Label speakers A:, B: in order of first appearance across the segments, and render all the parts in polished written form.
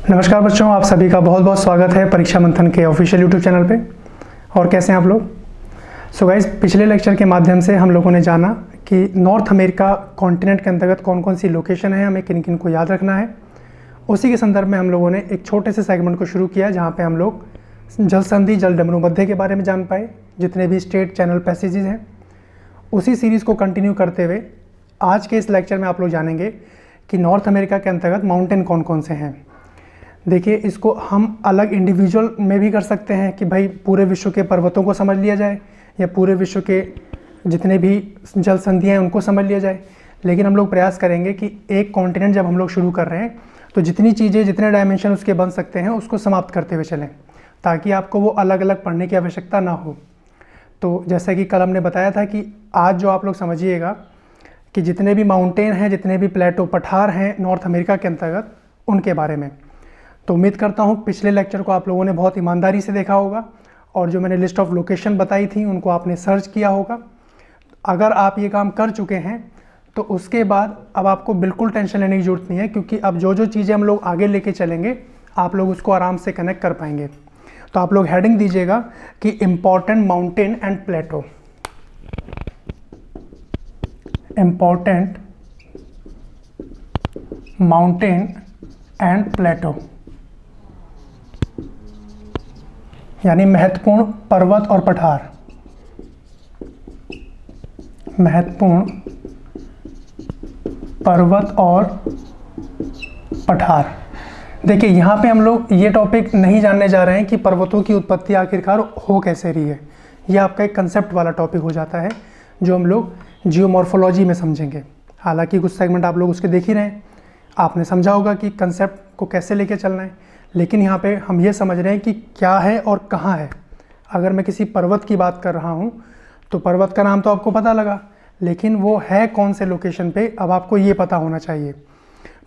A: नमस्कार बच्चों, आप सभी का बहुत बहुत स्वागत है परीक्षा मंथन के ऑफिशियल यूट्यूब चैनल पे। और कैसे हैं आप लोग? सो गाइस, पिछले लेक्चर के माध्यम से हम लोगों ने जाना कि नॉर्थ अमेरिका कॉन्टिनेंट के अंतर्गत कौन कौन सी लोकेशन है, हमें किन किन को याद रखना है। उसी के संदर्भ में हम लोगों ने एक छोटे से सेगमेंट को शुरू किया जहाँ पर हम लोग जल संधि, जल डमरू मध्य के बारे में जान पाए, जितने भी स्टेट चैनल पैसेजेस हैं। उसी सीरीज़ को कंटिन्यू करते हुए आज के इस लेक्चर में आप लोग जानेंगे कि नॉर्थ अमेरिका के अंतर्गत माउंटेन कौन कौन से हैं। देखिए, इसको हम अलग इंडिविजुअल में भी कर सकते हैं कि भाई पूरे विश्व के पर्वतों को समझ लिया जाए या पूरे विश्व के जितने भी जल संधियाँ हैं उनको समझ लिया जाए। लेकिन हम लोग प्रयास करेंगे कि एक कॉन्टिनेंट जब हम लोग शुरू कर रहे हैं तो जितनी चीज़ें, जितने डायमेंशन उसके बन सकते हैं उसको समाप्त करते हुए चलें, ताकि आपको वो अलग अलग पढ़ने की आवश्यकता ना हो। तो जैसा कि कल हमने बताया था कि आज जो आप लोग समझिएगा कि जितने भी माउंटेन हैं, जितने भी प्लेटो पठार हैं नॉर्थ अमेरिका के अंतर्गत, उनके बारे में। तो उम्मीद करता हूँ पिछले लेक्चर को आप लोगों ने बहुत ईमानदारी से देखा होगा और जो मैंने लिस्ट ऑफ लोकेशन बताई थी उनको आपने सर्च किया होगा। अगर आप ये काम कर चुके हैं तो उसके बाद अब आपको बिल्कुल टेंशन लेने की ज़रूरत नहीं है, क्योंकि अब जो जो चीज़ें हम लोग आगे लेके चलेंगे आप लोग उसको आराम से कनेक्ट कर पाएंगे। तो आप लोग हेडिंग दीजिएगा कि important mountain and plateau. Important mountain and plateau, यानी महत्वपूर्ण पर्वत और पठार। महत्वपूर्ण पर्वत और पठार। देखिए, यहाँ पे हम लोग ये टॉपिक नहीं जानने जा रहे हैं कि पर्वतों की उत्पत्ति आखिरकार हो कैसे रही है। ये आपका एक कंसेप्ट वाला टॉपिक हो जाता है जो हम लोग जियोमॉर्फोलॉजी में समझेंगे। हालांकि कुछ सेगमेंट आप लोग उसके देख ही रहे हैं, आपने समझा होगा कि कंसेप्ट को कैसे लेके चलना है। लेकिन यहाँ पे हम ये समझ रहे हैं कि क्या है और कहाँ है। अगर मैं किसी पर्वत की बात कर रहा हूँ तो पर्वत का नाम तो आपको पता लगा, लेकिन वो है कौन से लोकेशन पे, अब आपको ये पता होना चाहिए।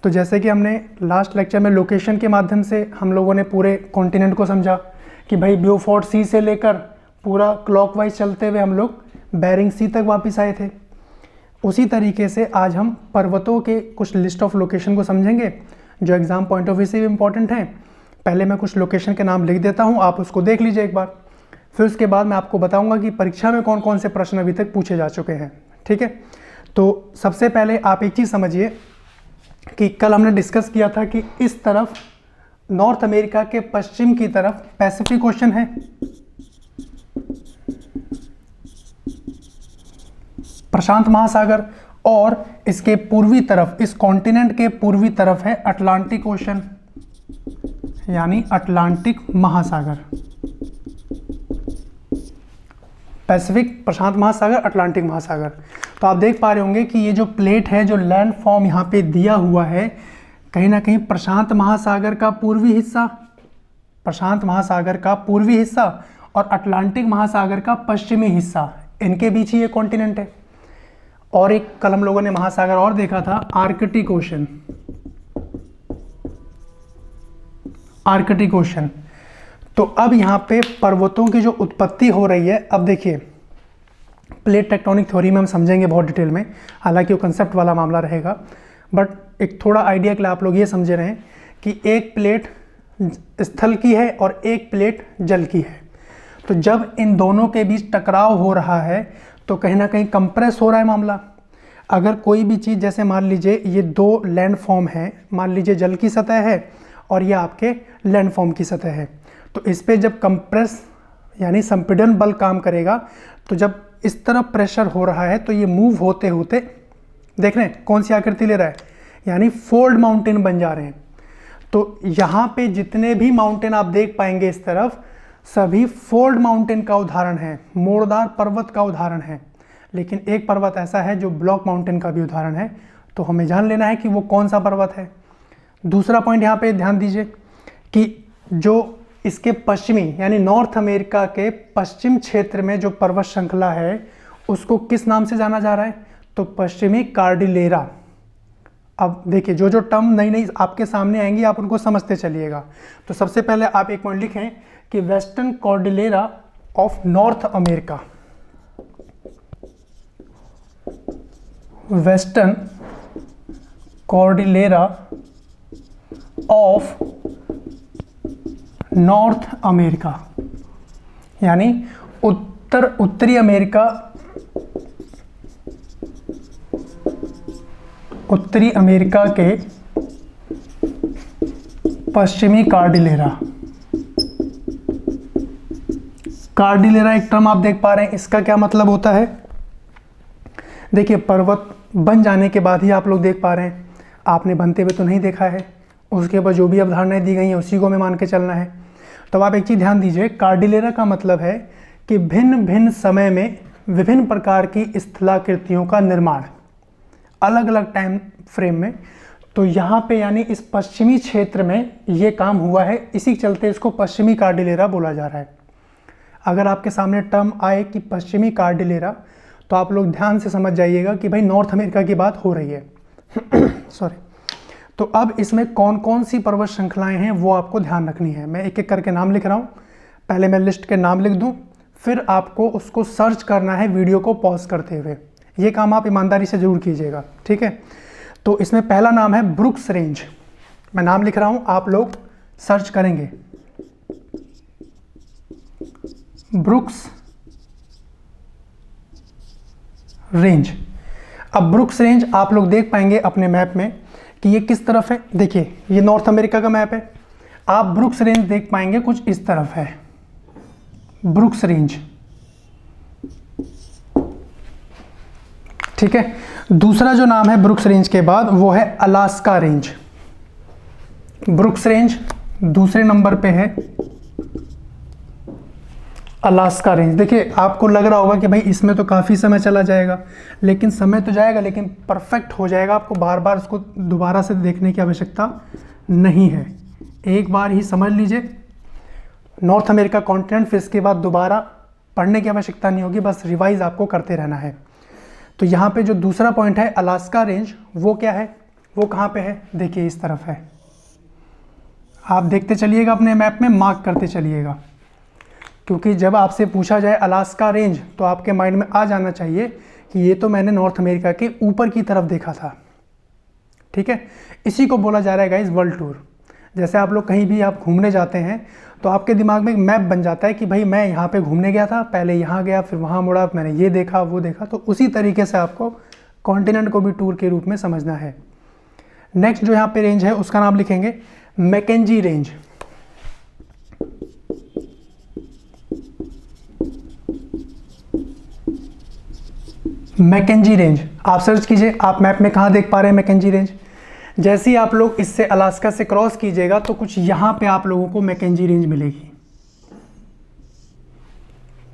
A: तो जैसे कि हमने लास्ट लेक्चर में लोकेशन के माध्यम से हम लोगों ने पूरे कॉन्टिनेंट को समझा कि भाई ब्यूफोर्ट सी से लेकर पूरा क्लॉकवाइज चलते हुए हम लोग बेरिंग सी तक वापस आए थे। उसी तरीके से आज हम पर्वतों के कुछ लिस्ट ऑफ लोकेशन को समझेंगे जो एग्ज़ाम पॉइंट ऑफ व्यू से भी इम्पॉर्टेंट हैं। पहले मैं कुछ लोकेशन के नाम लिख देता हूँ, आप उसको देख लीजिए एक बार। फिर उसके बाद मैं आपको बताऊँगा कि परीक्षा में कौन कौन से प्रश्न अभी तक पूछे जा चुके हैं। ठीक है, तो सबसे पहले आप एक चीज़ समझिए कि कल हमने डिस्कस किया था कि इस तरफ नॉर्थ अमेरिका के पश्चिम की तरफ पैसिफिक ओशन है, प्रशांत महासागर, और इसके पूर्वी तरफ, इस कॉन्टिनेंट के पूर्वी तरफ है अटलांटिक ओशन, यानी अटलांटिक महासागर। पैसिफिक, प्रशांत महासागर, अटलांटिक महासागर। तो आप देख पा रहे होंगे कि ये जो प्लेट है, जो लैंड फॉर्म यहाँ पे दिया हुआ है, कहीं ना कहीं प्रशांत महासागर का पूर्वी हिस्सा, प्रशांत महासागर का पूर्वी हिस्सा और अटलांटिक महासागर का पश्चिमी हिस्सा, इनके बीच ही ये कॉन्टिनेंट है। और एक कल हम लोगों ने महासागर और देखा था, आर्कटिक ओशन। Arctic ocean. तो अब यहाँ पे पर्वतों की जो उत्पत्ति हो रही है, अब देखिए प्लेट टेक्टोनिक थ्योरी में हम समझेंगे बहुत डिटेल में, हालांकि वो कंसेप्ट वाला मामला रहेगा, बट एक थोड़ा आइडिया के लिए आप लोग ये समझे रहें कि एक प्लेट स्थल की है और एक प्लेट जल की है। तो जब इन दोनों के बीच टकराव हो रहा है तो कहीं ना कहीं कंप्रेस हो रहा है मामला। अगर कोई भी चीज़, जैसे मान लीजिए ये दो लैंड फॉर्म है, मान लीजिए जल की सतह है और ये आपके लैंड फॉर्म की सतह है, तो इस पे जब कंप्रेस यानी संपीड़न बल काम करेगा, तो जब इस तरफ प्रेशर हो रहा है तो ये मूव होते होते, देख रहे हैं कौन सी आकृति ले रहा है, यानी फोल्ड माउंटेन बन जा रहे हैं। तो यहाँ पे जितने भी माउंटेन आप देख पाएंगे इस तरफ, सभी फोल्ड माउंटेन का उदाहरण है, मोड़दार पर्वत का उदाहरण है। लेकिन एक पर्वत ऐसा है जो ब्लॉक माउंटेन का भी उदाहरण है, तो हमें जान लेना है कि वो कौन सा पर्वत है। दूसरा पॉइंट यहाँ पे ध्यान दीजिए कि जो इसके पश्चिमी यानी नॉर्थ अमेरिका के पश्चिम क्षेत्र में जो पर्वत श्रृंखला है उसको किस नाम से जाना जा रहा है, तो पश्चिमी कार्डिलेरा। अब देखिए, जो जो टर्म नई नई आपके सामने आएंगी आप उनको समझते चलिएगा। तो सबसे पहले आप एक पॉइंट लिखें कि western Cordillera of North America. Western Cordillera of North America, यानी उत्तरी अमेरिका, उत्तरी अमेरिका के पश्चिमी कार्डिलेरा। कार्डिलेरा एक टर्म आप देख पा रहे हैं, इसका क्या मतलब होता है? देखिए, पर्वत बन जाने के बाद ही आप लोग देख पा रहे हैं, आपने बनते हुए तो नहीं देखा है, उसके बाद जो भी अवधारणाएं दी गई हैं उसी को हमें मान के चलना है। तो आप एक चीज़ ध्यान दीजिए, कार्डिलेरा का मतलब है कि भिन्न भिन्न समय में विभिन्न प्रकार की स्थलाकृतियों का निर्माण अलग अलग टाइम फ्रेम में। तो यहाँ पे यानी इस पश्चिमी क्षेत्र में ये काम हुआ है, इसी चलते इसको पश्चिमी कार्डिलेरा बोला जा रहा है। अगर आपके सामने टर्म आए कि पश्चिमी कार्डिलेरा, तो आप लोग ध्यान से समझ जाइएगा कि भाई नॉर्थ अमेरिका की बात हो रही है। सॉरी। तो अब इसमें कौन कौन सी पर्वत श्रृंखलाएं हैं वो आपको ध्यान रखनी है। मैं एक एक करके नाम लिख रहा हूँ, पहले मैं लिस्ट के नाम लिख दूँ, फिर आपको उसको सर्च करना है वीडियो को पॉज करते हुए। ये काम आप ईमानदारी से जरूर कीजिएगा, ठीक है। तो इसमें पहला नाम है ब्रुक्स रेंज। मैं नाम लिख रहा हूँ, आप लोग सर्च करेंगे, ब्रुक्स रेंज। अब ब्रुक्स रेंज आप लोग देख पाएंगे अपने मैप में कि ये किस तरफ है। देखिए, ये नॉर्थ अमेरिका का मैप है, आप ब्रुक्स रेंज देख पाएंगे कुछ इस तरफ है, ब्रुक्स रेंज, ठीक है। दूसरा जो नाम है ब्रुक्स रेंज के बाद वो है अलास्का रेंज। ब्रुक्स रेंज दूसरे नंबर पे है अलास्का रेंज। देखिए, आपको लग रहा होगा कि भाई इसमें तो काफ़ी समय चला जाएगा, लेकिन समय तो जाएगा लेकिन परफेक्ट हो जाएगा। आपको बार बार इसको दोबारा से देखने की आवश्यकता नहीं है, एक बार ही समझ लीजिए नॉर्थ अमेरिका कॉन्टिनेंट, फिर इसके बाद दोबारा पढ़ने की आवश्यकता नहीं होगी, बस रिवाइज आपको करते रहना है। तो यहाँ पे जो दूसरा पॉइंट है अलास्का रेंज, वो क्या है, वो कहाँ पे है? देखिए इस तरफ है, आप देखते चलिएगा अपने मैप में, मार्क करते चलिएगा, क्योंकि जब आपसे पूछा जाए अलास्का रेंज तो आपके माइंड में आ जाना चाहिए कि ये तो मैंने नॉर्थ अमेरिका के ऊपर की तरफ देखा था, ठीक है। इसी को बोला जा रहा है गाइस वर्ल्ड टूर। जैसे आप लोग कहीं भी आप घूमने जाते हैं तो आपके दिमाग में एक मैप बन जाता है कि भाई मैं यहाँ पे घूमने गया था, पहले यहाँ गया फिर वहाँ मुड़ा, मैंने ये देखा वो देखा। तो उसी तरीके से आपको कॉन्टिनेंट को भी टूर के रूप में समझना है। नेक्स्ट जो यहाँ पे रेंज है उसका नाम लिखेंगे मैकेंजी रेंज। मैकेंजी रेंज आप सर्च कीजिए, आप मैप में कहाँ देख पा रहे हैं मैकेंजी रेंज। जैसे ही आप लोग इससे अलास्का से क्रॉस कीजिएगा तो कुछ यहाँ पे आप लोगों को मैकेंजी रेंज मिलेगी,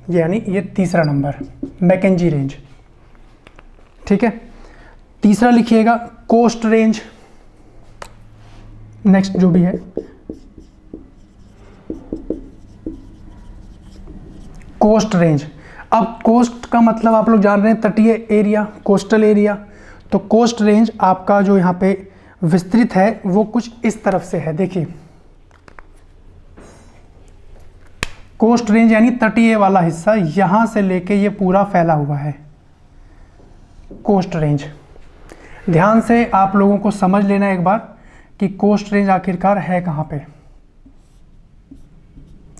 A: यानी ये तीसरा नंबर मैकेंजी रेंज, ठीक है। तीसरा लिखिएगा कोस्ट रेंज। नेक्स्ट जो भी है कोस्ट रेंज। अब कोस्ट का मतलब आप लोग जान रहे हैं तटीय एरिया, कोस्टल एरिया। तो कोस्ट रेंज आपका जो यहाँ पे विस्तृत है वो कुछ इस तरफ से है। देखिए कोस्ट रेंज यानी तटीय वाला हिस्सा, यहां से लेके ये पूरा फैला हुआ है कोस्ट रेंज। ध्यान से आप लोगों को समझ लेना एक बार कि कोस्ट रेंज आखिरकार है कहां पे।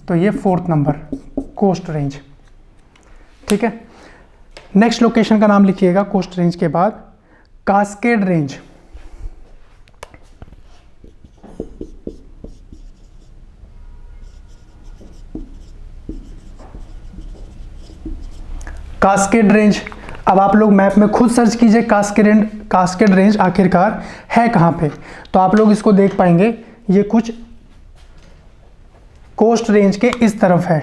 A: तो ये फोर्थ नंबर कोस्ट रेंज, ठीक है। नेक्स्ट लोकेशन का नाम लिखिएगा कोस्ट रेंज के बाद कास्केड रेंज। कास्केड रेंज, अब आप लोग मैप में खुद सर्च कीजिए कास्केड रेंज आखिरकार है कहाँ पे। तो आप लोग इसको देख पाएंगे, ये कुछ कोस्ट रेंज के इस तरफ है,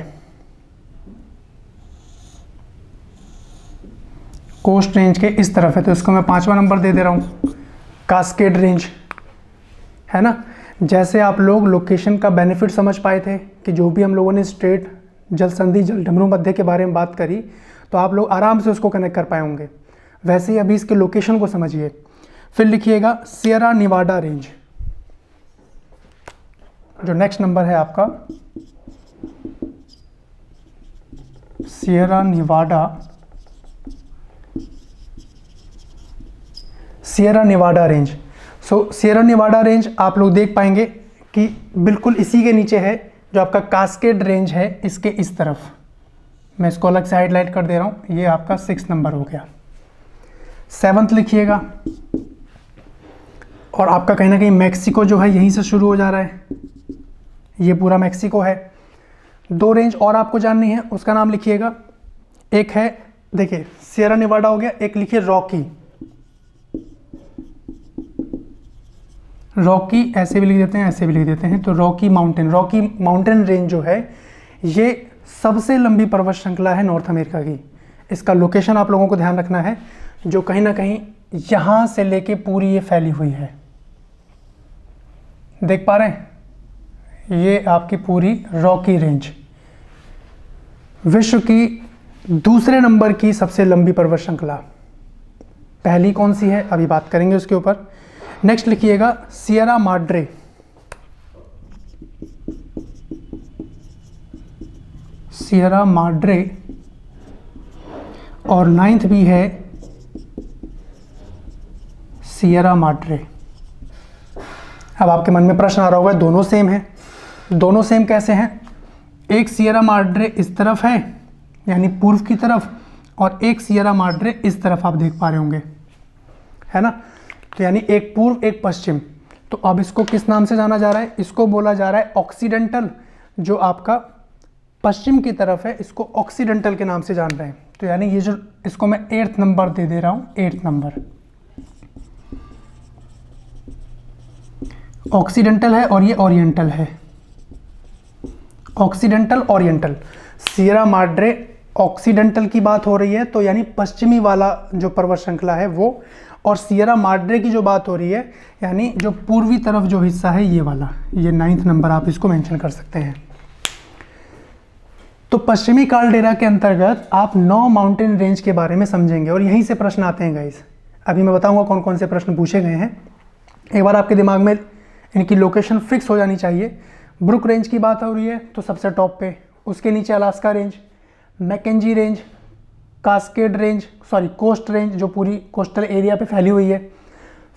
A: कोस्ट रेंज के इस तरफ है। तो इसको मैं 5वां नंबर दे दे रहा हूँ, कास्केड रेंज, है ना। जैसे आप लोग लोकेशन का बेनिफिट समझ पाए थे कि जो भी हम लोगों ने स्ट्रेट जल संधि जल डमरू मध्य के बारे में बात करी, तो आप लोग आराम से उसको कनेक्ट कर पाए होंगे। वैसे ही अभी इसके लोकेशन को समझिए। फिर लिखिएगा सियरा निवाडा रेंज, जो नेक्स्ट नंबर है आपका सियरा निवाडा रेंज। सो सियरा निवाडा रेंज आप लोग देख पाएंगे कि बिल्कुल इसी के नीचे है जो आपका कास्केड रेंज है इसके इस तरफ, मैं इसको अलग से हाईलाइट कर दे रहा हूँ, ये आपका 6 नंबर हो गया। 7th लिखिएगा, और आपका कहीं ना कहीं मैक्सिको जो है यहीं से शुरू हो जा रहा है, ये पूरा मैक्सिको है। 2 रेंज और आपको जाननी है, उसका नाम लिखिएगा। एक है, देखिए सियरा नेवाडा हो गया, एक लिखिए रॉकी। रॉकी ऐसे भी लिख देते हैं, ऐसे भी लिख देते हैं, तो रॉकी माउंटेन रेंज जो है ये सबसे लंबी पर्वत श्रृंखला है नॉर्थ अमेरिका की। इसका लोकेशन आप लोगों को ध्यान रखना है, जो कहीं ना कहीं यहाँ से लेके पूरी ये फैली हुई है, देख पा रहे हैं, ये आपकी पूरी रॉकी रेंज विश्व की दूसरे नंबर की सबसे लंबी पर्वत श्रृंखला। पहली कौन सी है अभी बात करेंगे उसके ऊपर। नेक्स्ट लिखिएगा सियरा माड्रे। सियरा माड्रे, और 9th भी है सियरा माड्रे। अब आपके मन में प्रश्न आ रहा होगा, दोनों सेम है। दोनों सेम कैसे हैं? एक सियरा माड्रे इस तरफ है यानी पूर्व की तरफ, और एक सियरा माड्रे इस तरफ आप देख पा रहे होंगे, है ना। तो यानी एक पूर्व एक पश्चिम। तो अब इसको किस नाम से जाना जा रहा है? इसको बोला जा रहा है ऑक्सीडेंटल। जो आपका पश्चिम की तरफ है इसको ऑक्सीडेंटल के नाम से जान रहे हैं। तो यानी ये जो, इसको मैं 8th नंबर दे दे रहा हूँ, 8th नंबर ऑक्सीडेंटल है, और ये ओरिएंटल है। ऑक्सीडेंटल ओरिएंटल, सियरा माड्रे ऑक्सीडेंटल की बात हो रही है, तो यानी पश्चिमी वाला जो पर्वत श्रृंखला है वो, और सियरा माड्रे की जो बात हो रही है यानी जो पूर्वी तरफ जो हिस्सा है ये वाला। ये 9th नंबर आप इसको मेंशन कर सकते हैं। तो पश्चिमी काल्डेरा के अंतर्गत आप 9 माउंटेन रेंज के बारे में समझेंगे, और यहीं से प्रश्न आते हैं गाइस। अभी मैं बताऊंगा कौन कौन से प्रश्न पूछे गए हैं। एक बार आपके दिमाग में इनकी लोकेशन फिक्स हो जानी चाहिए। ब्रुक रेंज की बात हो रही है तो सबसे टॉप पे, उसके नीचे Alaska range, Mackenzie range, Cascade range, coast range जो पूरी कोस्टल एरिया पे फैली हुई है,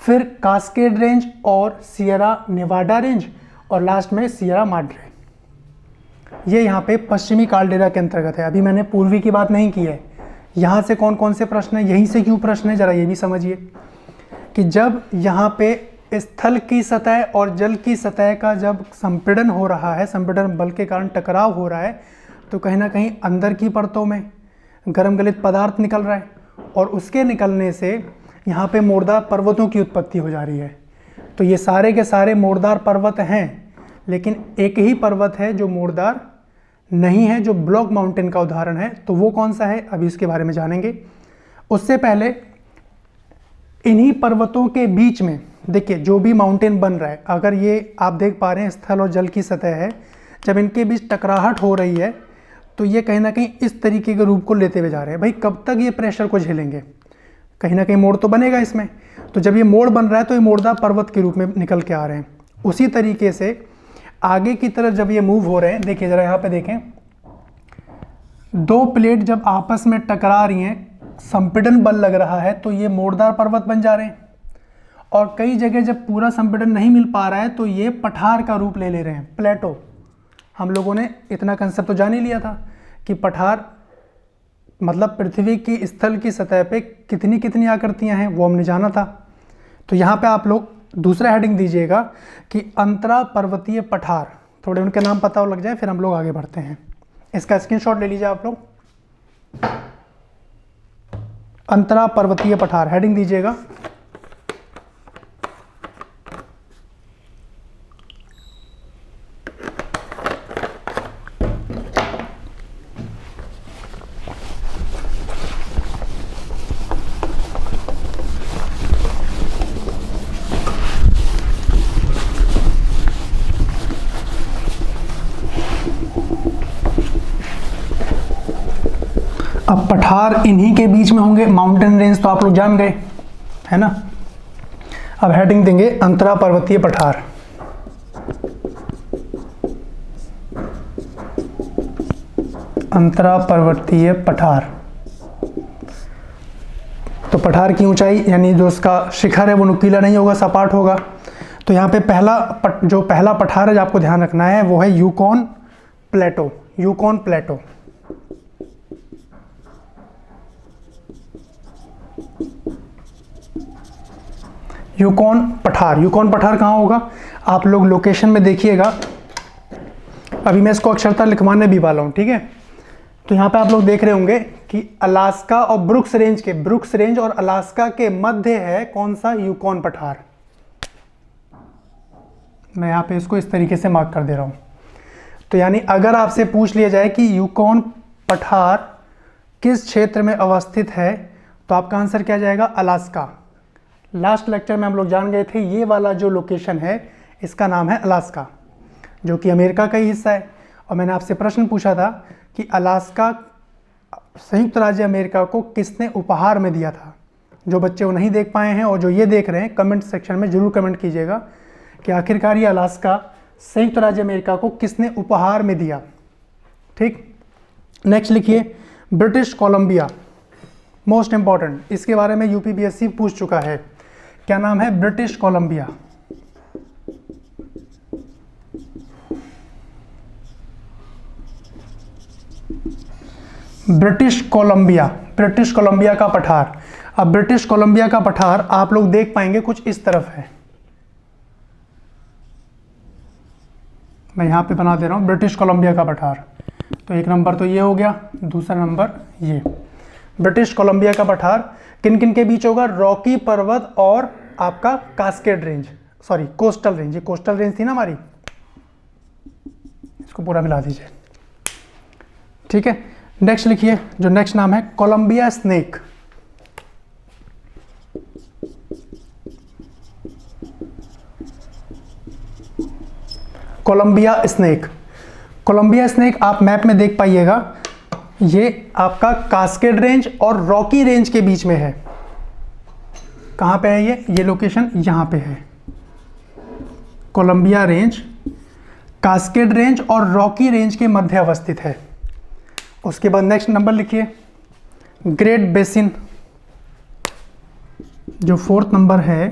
A: फिर कास्केड रेंज और सियरा नेवाडा रेंज, और लास्ट में सियरा माड्रे। ये यहाँ पे पश्चिमी काल्डेरा के अंतर्गत है। अभी मैंने पूर्वी की बात नहीं की है। यहाँ से कौन कौन से प्रश्न है, यहीं से क्यों प्रश्न है, जरा ये भी समझिए कि जब यहाँ पे स्थल की सतह और जल की सतह का जब संपीड़न हो रहा है, संपीड़न बल के कारण टकराव हो रहा है, तो कहीं ना कहीं अंदर की परतों में गर्म गलित पदार्थ निकल रहा है, और उसके निकलने से यहाँ पे मोड़दार पर्वतों की उत्पत्ति हो जा रही है। तो ये सारे के सारे मोड़दार पर्वत हैं, लेकिन एक ही पर्वत है जो मोड़दार नहीं है, जो ब्लॉक माउंटेन का उदाहरण है। तो वो कौन सा है, अभी उसके बारे में जानेंगे। उससे पहले इन्हीं पर्वतों के बीच में देखिए जो भी माउंटेन बन रहा है, अगर ये आप देख पा रहे हैं स्थल और जल की सतह है, जब इनके बीच टकराहट हो रही है तो ये कहीं ना कहीं इस तरीके के रूप को लेते हुए जा रहे हैं। भाई कब तक ये प्रेशर को झेलेंगे, कहीं ना कहीं मोड़ तो बनेगा इसमें। तो जब ये मोड़ बन रहा है तो ये मोड़दार पर्वत के रूप में निकल के आ रहे हैं। उसी तरीके से आगे की तरफ जब ये मूव हो रहे हैं, देखिए जरा यहाँ पे देखें, 2 प्लेट जब आपस में टकरा रही हैं, संपीड़न बल लग रहा है, तो ये मोड़दार पर्वत बन जा रहे हैं। और कई जगह जब पूरा संपीड़न नहीं मिल पा रहा है तो ये पठार का रूप ले रहे हैं, प्लेटो। हम लोगों ने इतना कंसेप्ट तो जान ही लिया था कि पठार मतलब पृथ्वी की स्थल की सतह पे कितनी कितनी आकृतियां हैं, वो हमने जाना था। तो यहाँ पे आप लोग दूसरा हेडिंग दीजिएगा कि अंतरा पर्वतीय पठार, थोड़े उनके नाम पता हो लग जाए, फिर हम लोग आगे बढ़ते हैं। इसका स्क्रीनशॉट ले लीजिए आप लोग। अंतरा पर्वतीय पठार हेडिंग दीजिएगा। अब पठार इन्हीं के बीच में होंगे, माउंटेन रेंज तो आप लोग जान गए, है ना। अब हेडिंग देंगे अंतरा पर्वतीय पठार। अंतरा पर्वतीय पठार। तो पठार की ऊंचाई यानी जो उसका शिखर है वो नुकीला नहीं होगा, सपाट होगा। तो यहाँ पे पहला पठार है जो आपको ध्यान रखना है वो है यूकॉन प्लेटो, यूकॉन प्लेटो। यूकॉन पठार, यूकॉन पठार कहाँ होगा? आप लोग लोकेशन में देखिएगा, अभी मैं इसको अक्षरता लिखवाने भी वाला हूँ, ठीक है। तो यहाँ पे आप लोग देख रहे होंगे कि अलास्का और ब्रुक्स रेंज के, ब्रुक्स रेंज और अलास्का के मध्य है कौन सा? यूकॉन पठार। मैं यहाँ पे इसको इस तरीके से मार्क कर दे रहा हूँ। तो यानी अगर आपसे पूछ लिया जाए कि यूकॉन पठार किस क्षेत्र में अवस्थित है, तो आपका आंसर क्या जाएगा? अलास्का। लास्ट लेक्चर में हम लोग जान गए थे ये वाला जो लोकेशन है इसका नाम है अलास्का, जो कि अमेरिका का ही हिस्सा है। और मैंने आपसे प्रश्न पूछा था कि अलास्का संयुक्त राज्य अमेरिका को किसने उपहार में दिया था। जो बच्चे वो नहीं देख पाए हैं और जो ये देख रहे हैं, कमेंट सेक्शन में जरूर कमेंट कीजिएगा कि आखिरकार ये अलास्का संयुक्त राज्य अमेरिका को किसने उपहार में दिया। ठीक, नेक्स्ट लिखिए ब्रिटिश कोलंबिया, मोस्ट इंपॉर्टेंट, इसके बारे में यूपीपीएससी पूछ चुका है। क्या नाम है? British Columbia. British Columbia, British Columbia का पठार। अब ब्रिटिश कोलंबिया का पठार आप लोग देख पाएंगे कुछ इस तरफ है, मैं यहां पे बना दे रहा हूं ब्रिटिश कोलंबिया का पठार। तो एक नंबर तो ये हो गया, दूसरा नंबर ये। ब्रिटिश कोलंबिया का पठार किन किन के बीच होगा? रॉकी पर्वत और आपका Cascade range, sorry coastal range, ये कोस्टल रेंज थी ना हमारी, इसको पूरा मिला दीजिए, ठीक है। नेक्स्ट लिखिए, जो नेक्स्ट नाम है Columbia Snake. Columbia Snake, Columbia Snake आप मैप में देख पाइएगा, ये आपका कास्केड रेंज और रॉकी रेंज के बीच में है। कहाँ पे है ये लोकेशन यहाँ पे है। कोलंबिया रेंज, कास्केड रेंज और रॉकी रेंज के मध्य अवस्थित है। उसके बाद नेक्स्ट नंबर लिखिए ग्रेट बेसिन, जो फोर्थ नंबर है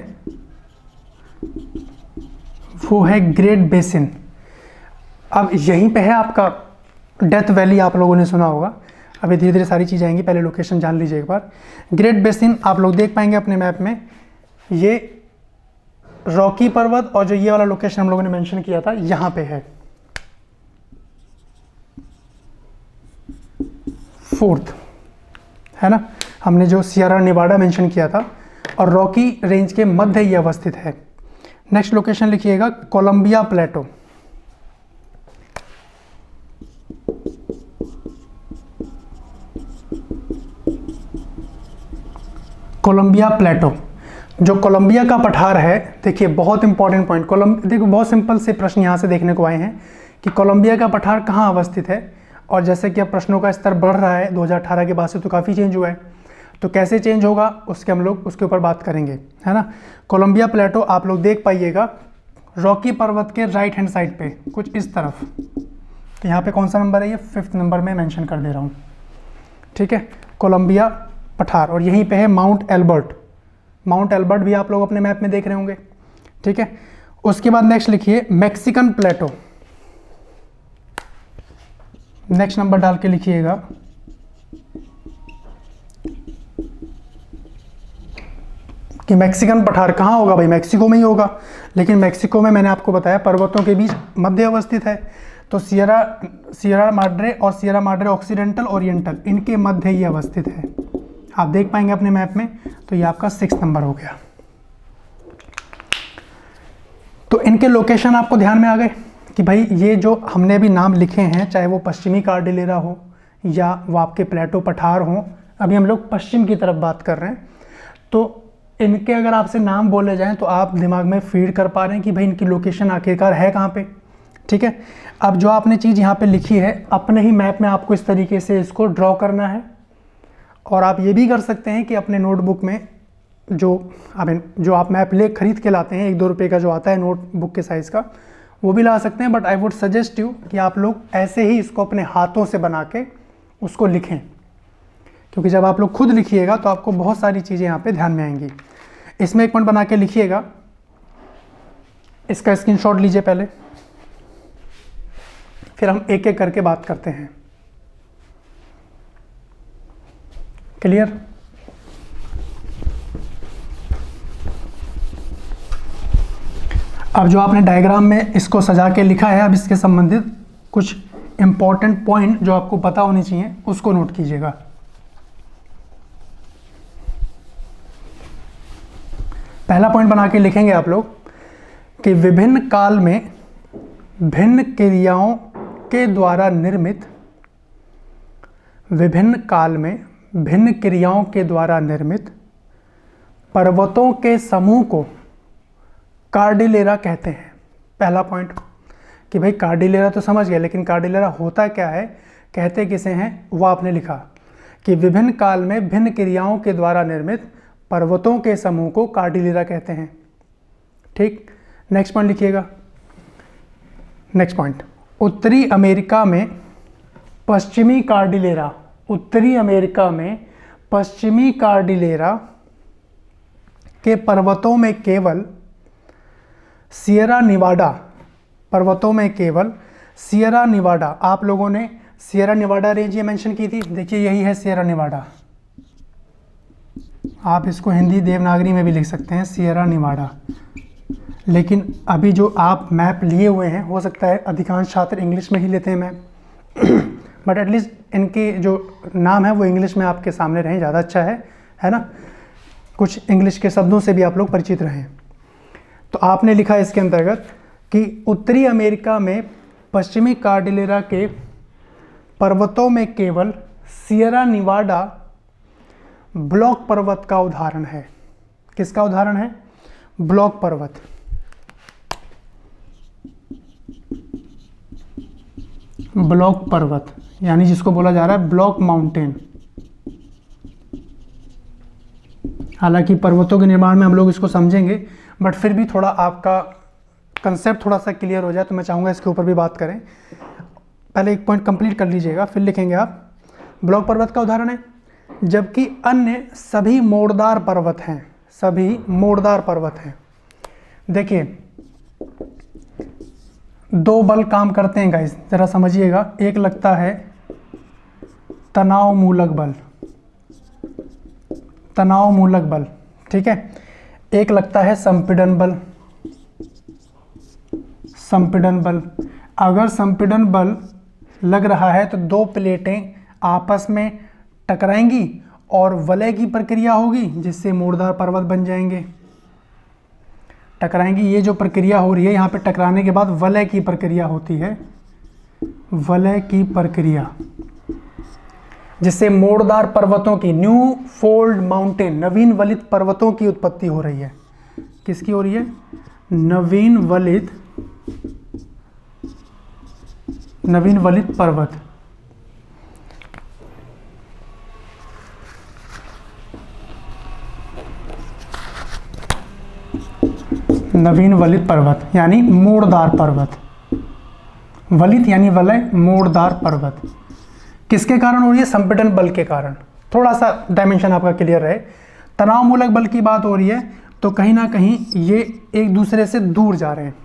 A: वो है ग्रेट बेसिन। अब यहीं पे है आपका डेथ वैली, आप लोगों ने सुना होगा। अभी धीरे धीरे सारी चीज़ें आएंगी, पहले लोकेशन जान लीजिए एक बार। ग्रेट बेसिन आप लोग देख पाएंगे अपने मैप में, ये रॉकी पर्वत और जो ये वाला लोकेशन हम लोगों ने मेंशन किया था यहाँ पे है, फोर्थ है ना। हमने जो सियरा नेवाडा मेंशन किया था और रॉकी रेंज के मध्य ये अवस्थित है। नेक्स्ट लोकेशन लिखिएगा कोलंबिया प्लेटो। कोलंबिया प्लेटो, जो कोलंबिया का पठार है, देखिए बहुत इंपॉर्टेंट पॉइंट। देखो बहुत सिंपल से प्रश्न यहाँ से देखने को आए हैं कि कोलंबिया का पठार कहाँ अवस्थित है। और जैसे कि अब प्रश्नों का स्तर बढ़ रहा है 2018 के बाद से, तो काफ़ी चेंज हुआ है, तो कैसे चेंज होगा उसके हम लोग उसके ऊपर बात करेंगे, है ना। कोलंबिया प्लेटो आप लोग देख पाइएगा रॉकी पर्वत के राइट हैंड साइड पे कुछ इस तरफ। तो यहाँ पे कौन सा नंबर है? ये 5th नंबर में मेंशन कर दे रहा हूँ, ठीक है, कोलंबिया पठार। और यहीं पे है माउंट एल्बर्ट, माउंट एल्बर्ट भी आप लोग अपने मैप में देख रहे होंगे, ठीक है। उसके बाद नेक्स्ट लिखिए मैक्सिकन प्लेटो। नेक्स्ट नंबर डाल के लिखिएगा कि मैक्सिकन पठार कहाँ होगा भाई? मैक्सिको में ही होगा, लेकिन मैक्सिको में मैंने आपको बताया पर्वतों के बीच मध्य अवस्थित है। तो सियरा माड्रे और सियरा माड्रे ऑक्सीडेंटल ओरिएंटल, इनके मध्य ही अवस्थित है, आप देख पाएंगे अपने मैप में। तो ये आपका 6th नंबर हो गया। तो इनके लोकेशन आपको ध्यान में आ गए कि भाई ये जो हमने अभी नाम लिखे हैं, चाहे वो पश्चिमी कार्डिलेरा हो या वो आपके प्लेटो पठार हो, अभी हम लोग पश्चिम की तरफ बात कर रहे हैं, तो इनके अगर आपसे नाम बोले जाएं तो आप दिमाग में फीड कर पा रहे हैं कि भाई इनकी लोकेशन आखिरकार है कहाँ पे, ठीक है। अब जो आपने चीज़ यहाँ पे लिखी है, अपने ही मैप में आपको इस तरीके से इसको ड्रॉ करना है। और आप ये भी कर सकते हैं कि अपने नोटबुक में जो आप मैप ले खरीद के लाते हैं, 1-2 रुपये का जो आता है नोटबुक के साइज़ का, वो भी ला सकते हैं। But I would suggest you कि आप लोग ऐसे ही इसको अपने हाथों से बना के उसको लिखें, क्योंकि जब आप लोग खुद लिखिएगा तो आपको बहुत सारी चीज़ें यहाँ पे ध्यान में आएंगी। इसमें एक पॉइंट बना के लिखिएगा, इसका स्क्रीनशॉट लीजिए पहले, फिर हम एक एक करके बात करते हैं। क्लियर? अब जो आपने डायग्राम में इसको सजा के लिखा है, अब इसके संबंधित कुछ इंपॉर्टेंट पॉइंट जो आपको पता होने चाहिए उसको नोट कीजिएगा। पहला पॉइंट बना के लिखेंगे आप लोग कि विभिन्न काल में भिन्न क्रियाओं के द्वारा निर्मित, विभिन्न काल में भिन्न क्रियाओं के द्वारा निर्मित पर्वतों के समूह को कार्डिलेरा कहते हैं। पहला पॉइंट कि भाई कार्डिलेरा तो समझ गए, लेकिन कार्डिलेरा होता क्या है, कहते किसे हैं, वो आपने लिखा कि विभिन्न काल में भिन्न क्रियाओं के द्वारा निर्मित पर्वतों के समूह को कार्डिलेरा कहते हैं। ठीक, नेक्स्ट पॉइंट लिखिएगा। नेक्स्ट पॉइंट, उत्तरी अमेरिका में पश्चिमी कार्डिलेरा, उत्तरी अमेरिका में पश्चिमी कार्डिलेरा के पर्वतों में केवल सियरा निवाडा, पर्वतों में केवल सियरा निवाडा, आप लोगों ने सियरा निवाडा रेंज ये मेंशन की थी, देखिए यही है सियरा निवाडा, आप इसको हिंदी देवनागरी में भी लिख सकते हैं सियरा निवाडा। लेकिन अभी जो आप मैप लिए हुए हैं, हो सकता है अधिकांश छात्र इंग्लिश में ही लेते हैं मैप, बट एटलीस्ट इनके जो नाम है वो इंग्लिश में आपके सामने रहें, ज़्यादा अच्छा है ना, कुछ इंग्लिश के शब्दों से भी आप लोग परिचित रहें। तो आपने लिखा इसके अंतर्गत कि उत्तरी अमेरिका में पश्चिमी कार्डिलेरा के पर्वतों में केवल सियरा निवाडा ब्लॉक पर्वत का उदाहरण है। किसका उदाहरण है? ब्लॉक पर्वत। ब्लॉक पर्वत यानी जिसको बोला जा रहा है ब्लॉक माउंटेन। हालांकि पर्वतों के निर्माण में हम लोग इसको समझेंगे, बट फिर भी थोड़ा आपका कंसेप्ट थोड़ा सा क्लियर हो जाए तो मैं चाहूँगा इसके ऊपर भी बात करें। पहले एक पॉइंट कंप्लीट कर लीजिएगा, फिर लिखेंगे आप। ब्लॉक पर्वत का उदाहरण है, जबकि अन्य सभी मोड़दार पर्वत हैं, सभी मोड़दार पर्वत हैं। देखिए दो बल काम करते हैं गाइस, ज़रा समझिएगा। एक लगता है तनाव मूलक बल, तनाव मूलक बल, ठीक है। एक लगता है संपीड़न बल, संपीड़न बल। अगर संपीड़न बल लग रहा है तो दो प्लेटें आपस में टकराएंगी और वलय की प्रक्रिया होगी, जिससे मोड़दार पर्वत बन जाएंगे। टकराएंगी, ये जो प्रक्रिया हो रही है यहाँ पे टकराने के बाद वलय की प्रक्रिया होती है, वलय की प्रक्रिया, जिससे मोड़दार पर्वतों की, न्यू फोल्ड माउंटेन, नवीन वलित पर्वतों की उत्पत्ति हो रही है। किसकी हो रही है? नवीन वलित, नवीन वलित पर्वत। नवीन वलित पर्वत यानी मोड़दार पर्वत, वलित यानी वलय, मोड़दार पर्वत। किसके कारण हो रही है? संपीड़न बल के कारण। थोड़ा सा डायमेंशन आपका क्लियर रहे। तनाव मूलक बल की बात हो रही है तो कहीं ना कहीं ये एक दूसरे से दूर जा रहे हैं,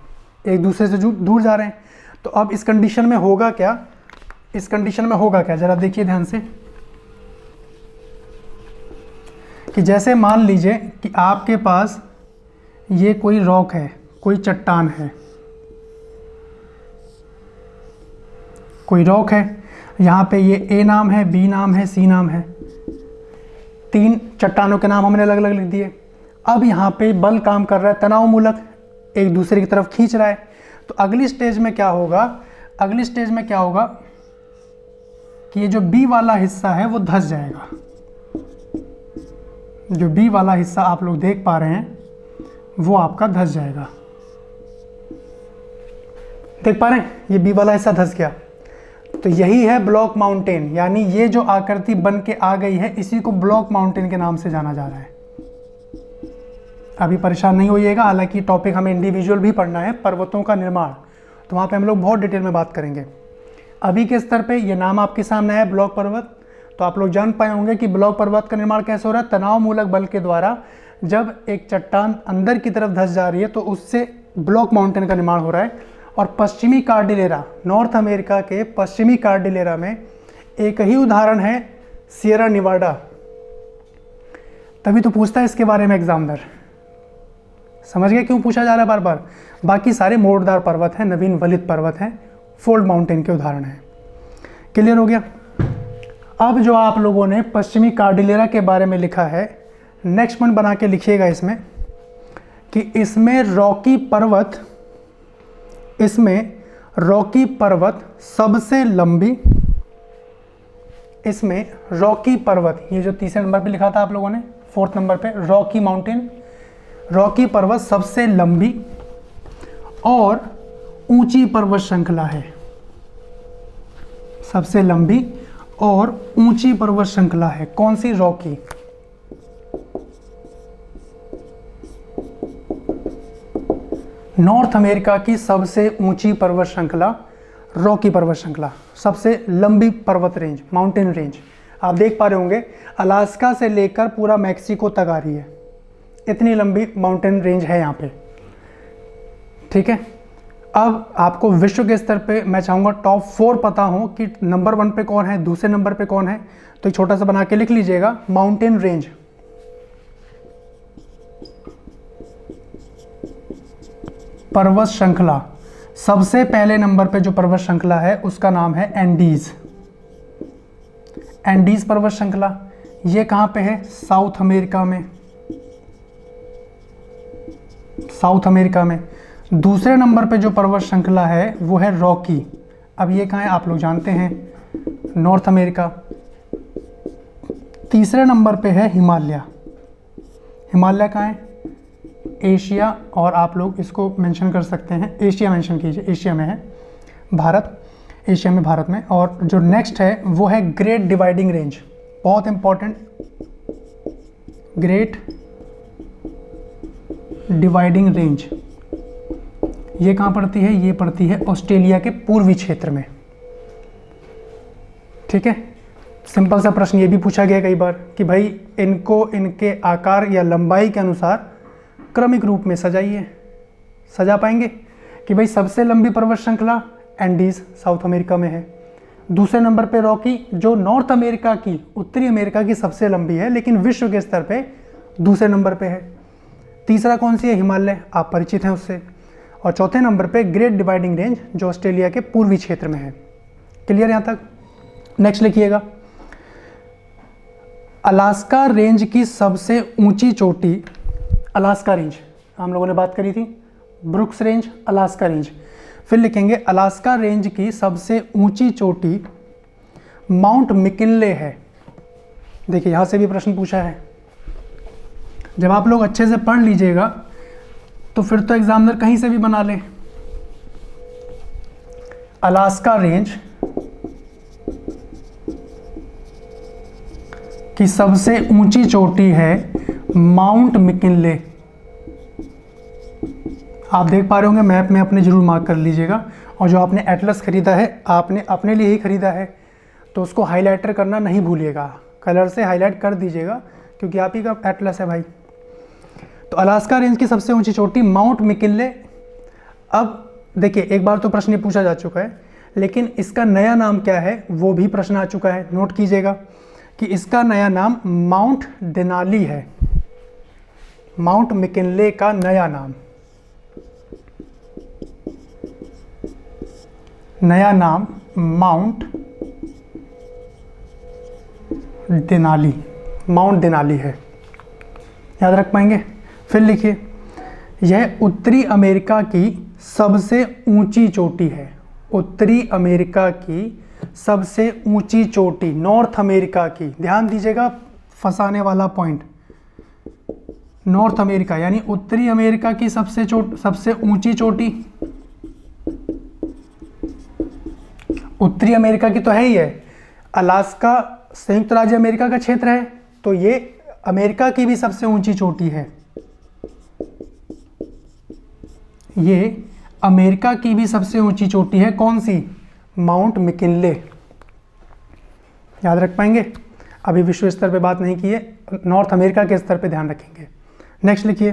A: एक दूसरे से दूर जा रहे हैं। तो अब इस कंडीशन में होगा क्या, इस कंडीशन में होगा क्या, जरा देखिए ध्यान से, कि जैसे मान लीजिए कि आपके पास ये कोई रॉक है, कोई चट्टान है, कोई रॉक है, यहाँ पे ये ए नाम है, बी नाम है, सी नाम है, तीन चट्टानों के नाम हमने अलग अलग लिख दिए। अब यहाँ पे बल काम कर रहा है तनाव मूलक, एक दूसरे की तरफ खींच रहा है। तो अगली स्टेज में क्या होगा, अगली स्टेज में क्या होगा कि ये जो बी वाला हिस्सा है वो धंस जाएगा। जो बी वाला हिस्सा आप लोग देख पा रहे हैं वो आपका धंस जाएगा, देख पा रहे हैं, ये बी वाला हिस्सा धंस गया। तो यही है ब्लॉक माउंटेन, यानी ये जो आकृति बन के आ गई है इसी को ब्लॉक माउंटेन के नाम से जाना जा रहा है। अभी परेशान नहीं होइएगा, हालांकि टॉपिक हमें इंडिविजुअल भी पढ़ना है, पर्वतों का निर्माण, तो वहाँ पे हम लोग बहुत डिटेल में बात करेंगे। अभी के स्तर पे ये नाम आपके सामने है ब्लॉक पर्वत, तो आप लोग जान पाए होंगे कि ब्लॉक पर्वत का निर्माण कैसे हो रहा है, तनाव मूलक बल के द्वारा। जब एक चट्टान अंदर की तरफ धंस जा रही है तो उससे ब्लॉक माउंटेन का निर्माण हो रहा है। और पश्चिमी कार्डिलेरा, नॉर्थ अमेरिका के पश्चिमी कार्डिलेरा में एक ही उदाहरण है सियरा निवाडा। तभी तो पूछता है इसके बारे में एग्जामिनर। समझ गए क्यों पूछा जा रहा है बार बार? बाकी सारे मोड़दार पर्वत हैं, नवीन वलित पर्वत हैं, फोल्ड माउंटेन के उदाहरण हैं। क्लियर हो गया? अब जो आप लोगों ने पश्चिमी कार्डिलेरा के बारे में लिखा है, नेक्स्ट पॉइंट बना के लिखिएगा इसमें कि इसमें रॉकी पर्वत सबसे लंबी, इसमें रॉकी पर्वत, ये जो तीसरे नंबर पे लिखा था आप लोगों ने, फोर्थ नंबर पे रॉकी माउंटेन, रॉकी पर्वत सबसे लंबी और ऊंची पर्वत श्रृंखला है। सबसे लंबी और ऊंची पर्वत श्रृंखला है। कौन सी? रॉकी। नॉर्थ अमेरिका की सबसे ऊंची पर्वत श्रृंखला रॉकी पर्वत श्रृंखला, सबसे लंबी पर्वत रेंज, माउंटेन रेंज। आप देख पा रहे होंगे अलास्का से लेकर पूरा मैक्सिको तक आ रही है, इतनी लंबी माउंटेन रेंज है यहाँ पे। ठीक है, अब आपको विश्व के स्तर पे मैं चाहूँगा टॉप 4 पता हो कि नंबर 1 पे कौन है, दूसरे नंबर पे कौन है, तो एक छोटा सा बना के लिख लीजिएगा। माउंटेन रेंज, पर्वत श्रृंखला, सबसे पहले नंबर पे जो पर्वत श्रृंखला है उसका नाम है एंडीज। एंडीज पर्वत श्रृंखला, ये कहाँ पे है? साउथ अमेरिका में, साउथ अमेरिका में। दूसरे नंबर पे जो पर्वत श्रृंखला है वो है रॉकी। अब ये कहाँ है आप लोग जानते हैं, नॉर्थ अमेरिका। तीसरे नंबर पे है हिमालय। हिमालय कहाँ है? एशिया, और आप लोग इसको मेंशन कर सकते हैं, एशिया मेंशन कीजिए, एशिया में है, भारत, एशिया में, भारत में। और जो नेक्स्ट है वो है ग्रेट डिवाइडिंग रेंज, बहुत इंपॉर्टेंट, ग्रेट डिवाइडिंग रेंज। ये कहाँ पड़ती है? ये पड़ती है ऑस्ट्रेलिया के पूर्वी क्षेत्र में। ठीक है, सिंपल सा प्रश्न ये भी पूछा गया कई बार कि भाई इनको इनके आकार या लंबाई के अनुसार क्रमिक रूप में सजाइए। सजा पाएंगे कि भाई सबसे लंबी पर्वत श्रृंखला एंडीज साउथ अमेरिका में है, दूसरे नंबर पे रॉकी जो नॉर्थ अमेरिका की, उत्तरी अमेरिका की सबसे लंबी है लेकिन विश्व के स्तर पे दूसरे नंबर पे है। तीसरा कौन सी है? हिमालय, आप परिचित हैं उससे। और चौथे नंबर पे ग्रेट डिवाइडिंग रेंज जो ऑस्ट्रेलिया के पूर्वी क्षेत्र में है। क्लियर यहाँ तक? नेक्स्ट लिखिएगा, अलास्का रेंज की सबसे ऊंची चोटी, अलास्का रेंज हम लोगों ने बात करी थी, ब्रुक्स रेंज, अलास्का रेंज। फिर लिखेंगे अलास्का रेंज की सबसे ऊंची चोटी माउंट मिकिनले है। देखिए यहाँ से भी प्रश्न पूछा है, जब आप लोग अच्छे से पढ़ लीजिएगा तो फिर तो एग्जामिनर कहीं से भी बना ले। अलास्का रेंज की सबसे ऊंची चोटी है माउंट मिकिनले। आप देख पा रहे होंगे मैप में, अपने जरूर मार्क कर लीजिएगा। और जो आपने एटलस खरीदा है, आपने अपने लिए ही खरीदा है, तो उसको हाइलाइटर करना नहीं भूलिएगा, कलर से हाईलाइट कर दीजिएगा क्योंकि आप ही का एटलस है भाई। तो अलास्का रेंज की सबसे ऊंची चोटी माउंट मिकिनले। अब देखिए एक बार तो प्रश्न ये पूछा जा चुका है, लेकिन इसका नया नाम क्या है वो भी प्रश्न आ चुका है। नोट कीजिएगा कि इसका नया नाम माउंट देनाली है। माउंट मिकिनले का नया नाम, नया नाम माउंट देनाली, माउंट देनाली है, याद रख पाएंगे। फिर लिखिए, यह उत्तरी अमेरिका की सबसे ऊंची चोटी है। उत्तरी अमेरिका की सबसे ऊंची चोटी, नॉर्थ अमेरिका की, ध्यान दीजिएगा फंसाने वाला पॉइंट, नॉर्थ अमेरिका यानी उत्तरी अमेरिका की सबसे ऊंची चोटी। उत्तरी अमेरिका की तो है ही है, अलास्का संयुक्त राज्य अमेरिका का क्षेत्र है, तो ये अमेरिका की भी सबसे ऊंची चोटी है। ये अमेरिका की भी सबसे ऊंची चोटी है। कौन सी? माउंट मिकिनले, याद रख पाएंगे। अभी विश्व स्तर पे बात नहीं की है, नॉर्थ अमेरिका के स्तर पे ध्यान रखेंगे। नेक्स्ट लिखिए,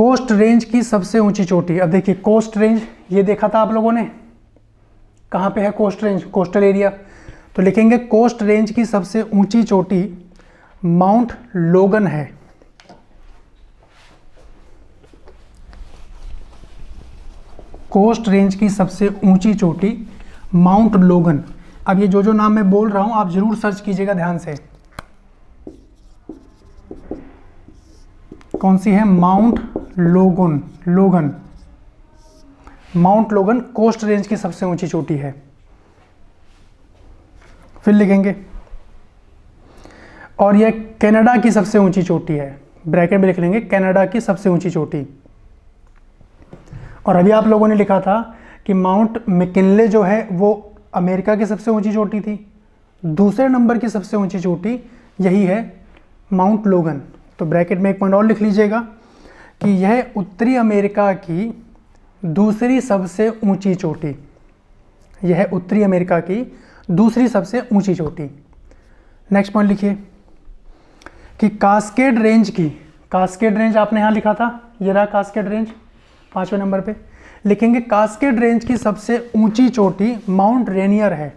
A: कोस्ट रेंज की सबसे ऊंची चोटी। अब देखिए कोस्ट रेंज ये देखा था आप लोगों ने, कहाँ पे है कोस्ट रेंज, कोस्टल एरिया। तो लिखेंगे कोस्ट रेंज की सबसे ऊंची चोटी माउंट लोगन है। कोस्ट रेंज की सबसे ऊंची चोटी माउंट लोगन। अब ये जो नाम मैं बोल रहा हूं आप जरूर सर्च कीजिएगा ध्यान से। कौन सी है? माउंट लोगन। लोगन, माउंट लोगन कोस्ट रेंज की सबसे ऊंची चोटी है। फिर लिखेंगे और यह कनाडा की सबसे ऊंची चोटी है, ब्रैकेट में लिख लेंगे कनाडा की सबसे ऊंची चोटी। और अभी आप लोगों ने लिखा था कि माउंट मैकिनले जो है वो अमेरिका की सबसे ऊंची चोटी थी। दूसरे नंबर की सबसे ऊंची चोटी यही है माउंट लोगन। तो ब्रैकेट में एक पॉइंट और लिख लीजिएगा कि यह उत्तरी अमेरिका की दूसरी सबसे ऊंची चोटी, यह उत्तरी अमेरिका की दूसरी सबसे ऊंची चोटी। नेक्स्ट पॉइंट लिखिए कि कास्केड रेंज की, कास्केड रेंज आपने यहां लिखा था, ये रहा कास्केड रेंज 5वें नंबर पे। लिखेंगे कास्केड रेंज की सबसे ऊंची चोटी माउंट रेनियर है।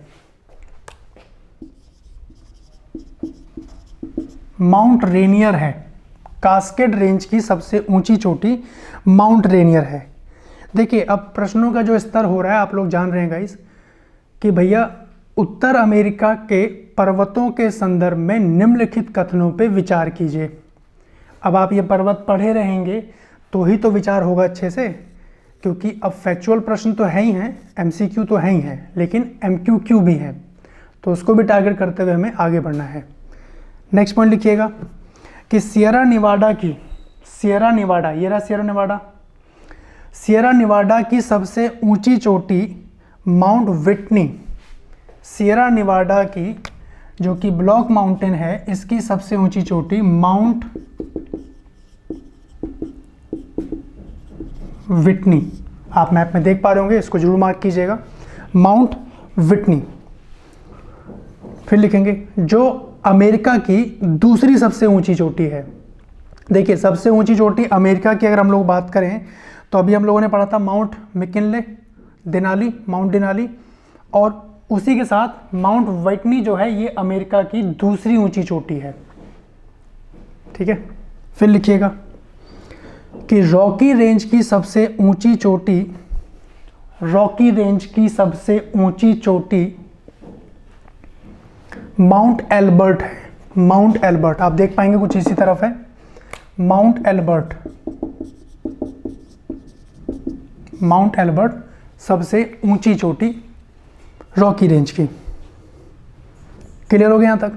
A: माउंट रेनियर है, कास्केड रेंज की सबसे ऊंची चोटी माउंट रेनियर है। देखिए अब प्रश्नों का जो स्तर हो रहा है आप लोग जान रहे हैं गाइस कि भैया उत्तर अमेरिका के पर्वतों के संदर्भ में निम्नलिखित कथनों पे विचार कीजिए। अब आप ये पर्वत पढ़े रहेंगे तो ही तो विचार होगा अच्छे से, क्योंकि अब फैक्चुअल प्रश्न तो है ही हैं, एमसीक्यू तो है ही हैं, लेकिन एमक्यूक्यू भी हैं, तो उसको भी टारगेट करते हुए हमें आगे बढ़ना है। नेक्स्ट पॉइंट लिखिएगा कि सियरा निवाडा की, सियरा निवाडा, ये रहा सियरा निवाडा, सियरा निवाडा की सबसे ऊंची चोटी माउंट विटनी। सियरा निवाडा की जो कि ब्लॉक माउंटेन है, इसकी सबसे ऊंची चोटी माउंट विटनी। आप मैप में देख पा रहे होंगे, इसको जरूर मार्क कीजिएगा, माउंट विटनी। फिर लिखेंगे जो अमेरिका की दूसरी सबसे ऊंची चोटी है। देखिए सबसे ऊंची चोटी अमेरिका की अगर हम लोग बात करें तो अभी हम लोगों ने पढ़ा था mount McKinley, Denali, mount Denali, और उसी के साथ माउंट विटनी जो है ये अमेरिका की दूसरी ऊंची चोटी है। ठीक है, फिर लिखिएगा कि रॉकी रेंज की सबसे ऊंची चोटी, रॉकी रेंज की सबसे ऊंची चोटी माउंट एल्बर्ट है। माउंट एल्बर्ट आप देख पाएंगे कुछ इसी तरफ है, माउंट एल्बर्ट, माउंट एल्बर्ट सबसे ऊंची चोटी रॉकी रेंज की। क्लियर हो गया यहाँ तक?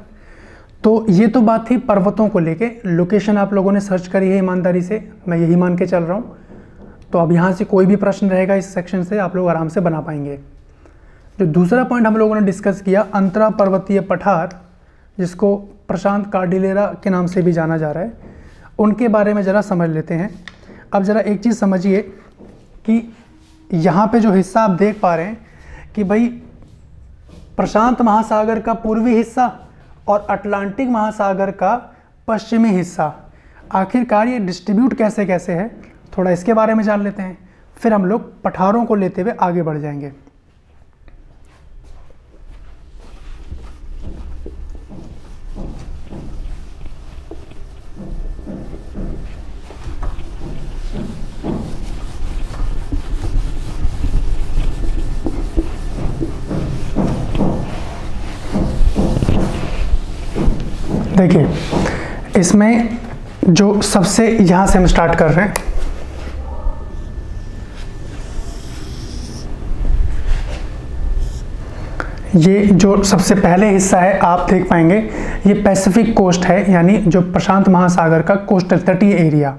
A: तो ये तो बात थी पर्वतों को लेके। लोकेशन आप लोगों ने सर्च करी है ईमानदारी से, मैं यही मान के चल रहा हूँ। तो अब यहाँ से कोई भी प्रश्न रहेगा इस सेक्शन से आप लोग आराम से बना पाएंगे। जो दूसरा पॉइंट हम लोगों ने डिस्कस किया, अंतरा पर्वतीय पठार, जिसको प्रशांत कार्डिलेरा के नाम से भी जाना जा रहा है, उनके बारे में ज़रा समझ लेते हैं। अब ज़रा एक चीज़ समझिए कि यहाँ पे जो हिस्सा आप देख पा रहे हैं कि भाई प्रशांत महासागर का पूर्वी हिस्सा और अटलांटिक महासागर का पश्चिमी हिस्सा, आखिरकार ये डिस्ट्रीब्यूट कैसे कैसे है, थोड़ा इसके बारे में जान लेते हैं, फिर हम लोग पठारों को लेते हुए आगे बढ़ जाएंगे। देखिए इसमें जो सबसे यहाँ से हम स्टार्ट कर रहे हैं, ये जो सबसे पहले हिस्सा है आप देख पाएंगे ये पैसिफिक कोस्ट है, यानी जो प्रशांत महासागर का कोस्टल तटीय एरिया,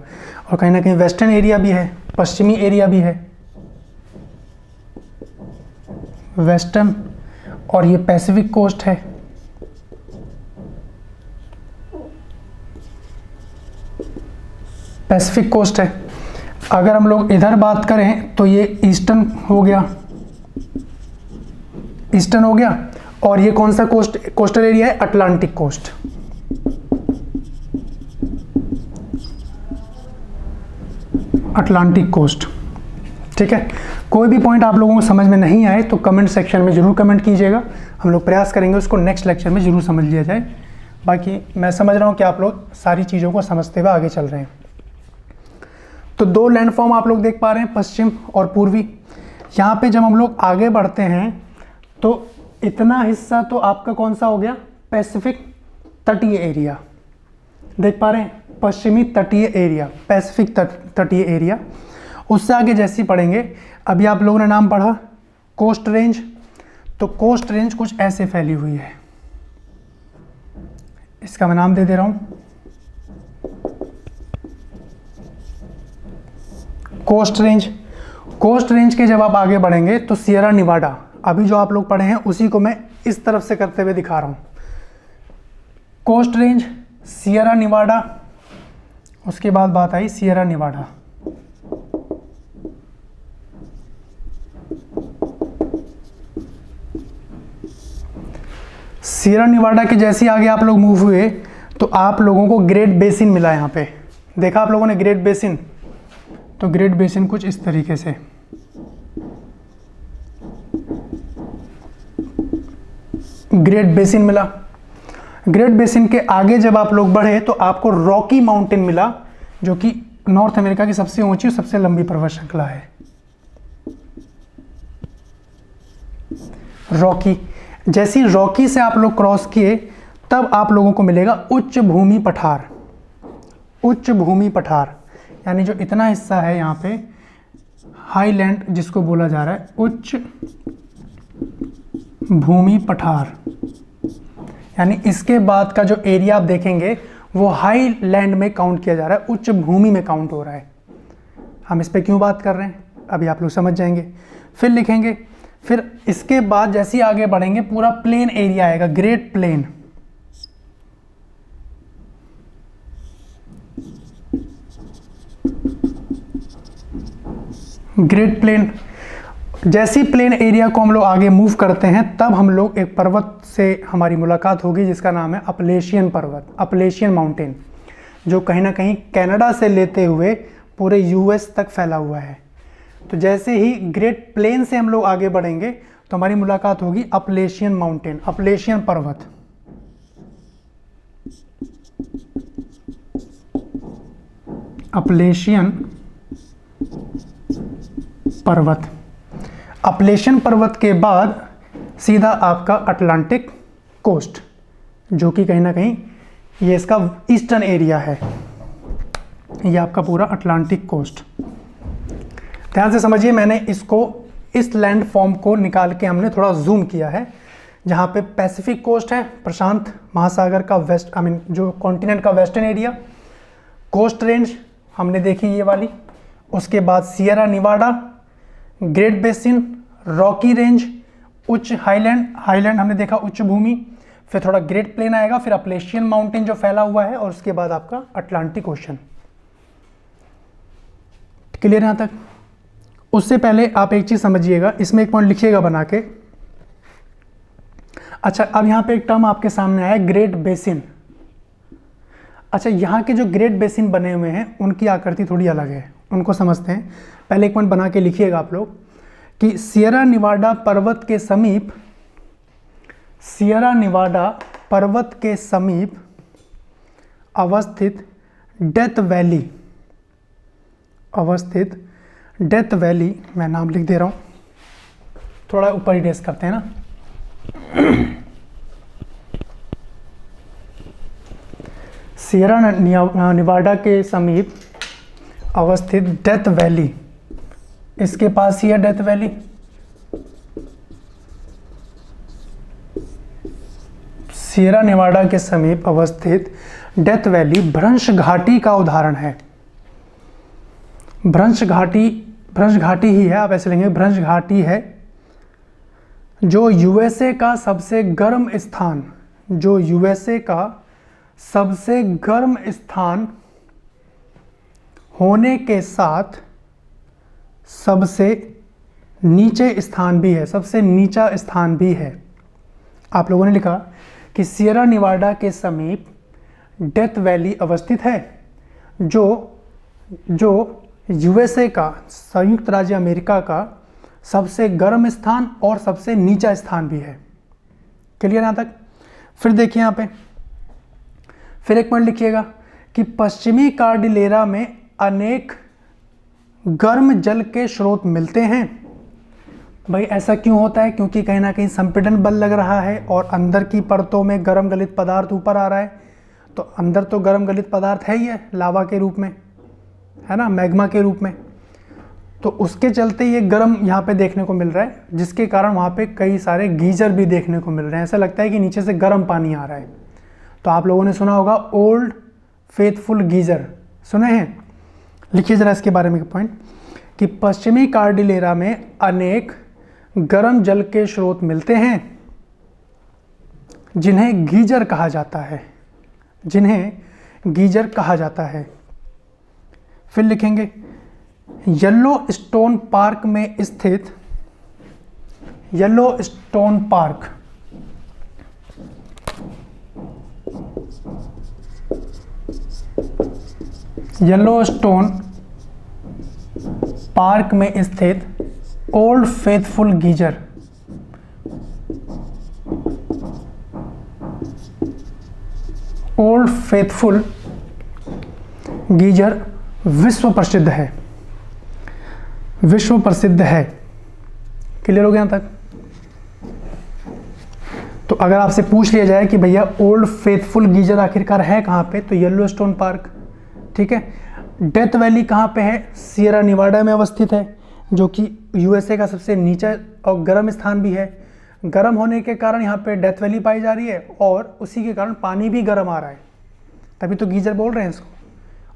A: और कहीं ना कहीं वेस्टर्न एरिया भी है, पश्चिमी एरिया भी है, वेस्टर्न, और ये पैसिफिक कोस्ट है। पैसिफिक कोस्ट है। अगर हम लोग इधर बात करें तो ये ईस्टर्न हो गया, ईस्टर्न हो गया, और ये कौन सा कोस्टल एरिया है? Atlantic coast. Atlantic coast. ठीक है, कोई भी पॉइंट आप लोगों को समझ में नहीं आए तो कमेंट सेक्शन में ज़रूर कमेंट कीजिएगा, हम लोग प्रयास करेंगे उसको नेक्स्ट लेक्चर में ज़रूर समझ लिया जाए। बाकी मैं समझ रहा हूँ कि आप लोग सारी चीज़ों को समझते हुए आगे चल रहे हैं। तो दो लैंडफॉर्म आप लोग देख पा रहे हैं, पश्चिम और पूर्वी। यहाँ पे जब हम लोग आगे बढ़ते हैं तो इतना हिस्सा तो आपका कौन सा हो गया, पैसिफिक तटीय एरिया, देख पा रहे हैं, पश्चिमी तटीय एरिया, पैसिफिक तटीय एरिया। उससे आगे जैसे ही पढ़ेंगे, अभी आप लोगों ने नाम पढ़ा कोस्ट रेंज, तो कोस्ट रेंज कुछ ऐसे फैली हुई है, इसका मैं नाम दे दे रहा हूं कोस्ट रेंज। कोस्ट रेंज के जब आप आगे बढ़ेंगे तो सियरा निवाडा, अभी जो आप लोग पढ़े हैं उसी को मैं इस तरफ से करते हुए दिखा रहा हूं। कोस्ट रेंज, सियरा निवाडा, उसके बाद बात आई सियरा निवाडा। सियरा निवाडा के जैसे ही आगे आप लोग मूव हुए तो आप लोगों को ग्रेट बेसिन मिला। यहाँ पे देखा आप लोगों ने ग्रेट बेसिन, तो ग्रेट बेसिन कुछ इस तरीके से, ग्रेट बेसिन मिला। ग्रेट बेसिन के आगे जब आप लोग बढ़े तो आपको रॉकी माउंटेन मिला, जो कि नॉर्थ अमेरिका की सबसे ऊंची और सबसे लंबी पर्वत श्रृंखला है, रॉकी। जैसी रॉकी से आप लोग क्रॉस किए तब आप लोगों को मिलेगा उच्च भूमि पठार। उच्च भूमि पठार यानी जो इतना हिस्सा है यहाँ पे हाईलैंड जिसको बोला जा रहा है, उच्च भूमि पठार, यानी इसके बाद का जो एरिया आप देखेंगे वो हाईलैंड में काउंट किया जा रहा है, उच्च भूमि में काउंट हो रहा है। हम इस पे क्यों बात कर रहे हैं अभी आप लोग समझ जाएंगे, फिर लिखेंगे। फिर इसके बाद जैसे ही आगे बढ़ेंगे पूरा प्लेन एरिया आएगा, ग्रेट प्लेन। ग्रेट प्लेन, जैसी प्लेन एरिया को हम लोग आगे मूव करते हैं तब हम लोग एक पर्वत से हमारी मुलाकात होगी जिसका नाम है अपलेशियन पर्वत, अपलेशियन माउंटेन, जो कहीं ना कहीं कनाडा से लेते हुए पूरे यूएस तक फैला हुआ है। तो जैसे ही ग्रेट प्लेन से हम लोग आगे बढ़ेंगे तो हमारी मुलाकात होगी अपलेशियन माउंटेन, अपलेशियन पर्वत। अपलेशियन पर्वत। अपलेशियन पर्वत के बाद सीधा आपका अटलांटिक कोस्ट, जो कि कहीं ना कहीं ये इसका ईस्टर्न एरिया है, ये आपका पूरा अटलांटिक कोस्ट। ध्यान से समझिए, मैंने इसको इस लैंड फॉर्म को निकाल के हमने थोड़ा जूम किया है, जहाँ पे पैसिफिक कोस्ट है, प्रशांत महासागर का वेस्ट, जो कॉन्टिनेंट का वेस्टर्न एरिया, कोस्ट रेंज हमने देखी ये वाली, उसके बाद सियरा निवाडा, ग्रेट बेसिन, रॉकी रेंज, उच्च हाईलैंड, हाईलैंड हमने देखा उच्च भूमि, फिर थोड़ा ग्रेट प्लेन आएगा, फिर अपलेशियन माउंटेन जो फैला हुआ है, और उसके बाद आपका अटलांटिक ओशन। क्लियर यहाँ तक? उससे पहले आप एक चीज़ समझिएगा, इसमें एक पॉइंट लिखिएगा बना के। अच्छा, अब यहाँ पे एक टर्म आपके सामने आया ग्रेट बेसिन। अच्छा, यहाँ के जो ग्रेट बेसिन बने हुए हैं उनकी आकृति थोड़ी अलग है, उनको समझते हैं। पहले एक पॉइंट बना के लिखिएगा आप लोग कि सियरा निवाडा पर्वत के समीप, सियरा निवाडा पर्वत के समीप अवस्थित डेथ वैली, अवस्थित डेथ वैली, मैं नाम लिख दे रहा हूँ, थोड़ा ऊपर ही रेस करते हैं ना। सियरा निवाडा के समीप अवस्थित डेथ वैली, इसके पास ही है डेथ वैली। सियरा निवाडा के समीप अवस्थित डेथ वैली भ्रंश घाटी का उदाहरण है। भ्रंश घाटी ही है, आप ऐसे लेंगे, भ्रंश घाटी है जो यूएसए का सबसे गर्म स्थान, जो यूएसए का सबसे गर्म स्थान होने के साथ सबसे नीचे स्थान भी है, सबसे नीचा स्थान भी है। आप लोगों ने लिखा कि सियरा निवाडा के समीप डेथ वैली अवस्थित है, जो यूएसए का, संयुक्त राज्य अमेरिका का सबसे गर्म स्थान और सबसे नीचा स्थान भी है। क्लियर यहाँ तक? फिर देखिए यहाँ पे फिर एक पॉइंट लिखिएगा कि पश्चिमी कार्डिलेरा में अनेक गर्म जल के स्रोत मिलते हैं। भाई ऐसा क्यों होता है? क्योंकि कहीं ना कहीं संपीड़न बल लग रहा है और अंदर की परतों में गर्म गलित पदार्थ ऊपर आ रहा है, तो अंदर तो गर्म गलित पदार्थ है ही है, लावा के रूप में, है ना, मैग्मा के रूप में। तो उसके चलते ये गर्म यहाँ पे देखने को मिल रहा है, जिसके कारण वहाँ पे कई सारे गीजर भी देखने को मिल रहे हैं। ऐसा लगता है कि नीचे से गर्म पानी आ रहा है। तो आप लोगों ने सुना होगा ओल्ड फेथफुल गीजर, सुने हैं? लिखिए जरा इसके बारे में पॉइंट कि पश्चिमी कार्डिलेरा में अनेक गर्म जल के स्रोत मिलते हैं जिन्हें गीजर कहा जाता है, जिन्हें गीजर कहा जाता है। फिर लिखेंगे येलो स्टोन पार्क में स्थित, yellow stone park yellow stone park में स्थित old faithful geyser old faithful geyser विश्व प्रसिद्ध है, विश्व प्रसिद्ध है। क्लियर हो गया यहाँ तक? तो अगर आपसे पूछ लिया जाए कि भैया ओल्ड फेथफुल गीजर आखिरकार है कहाँ पे, तो येलो स्टोन पार्क, ठीक है। डेथ वैली कहाँ पे है? सियरा निवाडा में अवस्थित है, जो कि यूएसए का सबसे नीचा और गर्म स्थान भी है। गर्म होने के कारण यहाँ पे डेथ वैली पाई जा रही है और उसी के कारण पानी भी गर्म आ रहा है, तभी तो गीजर बोल रहे हैं इसको।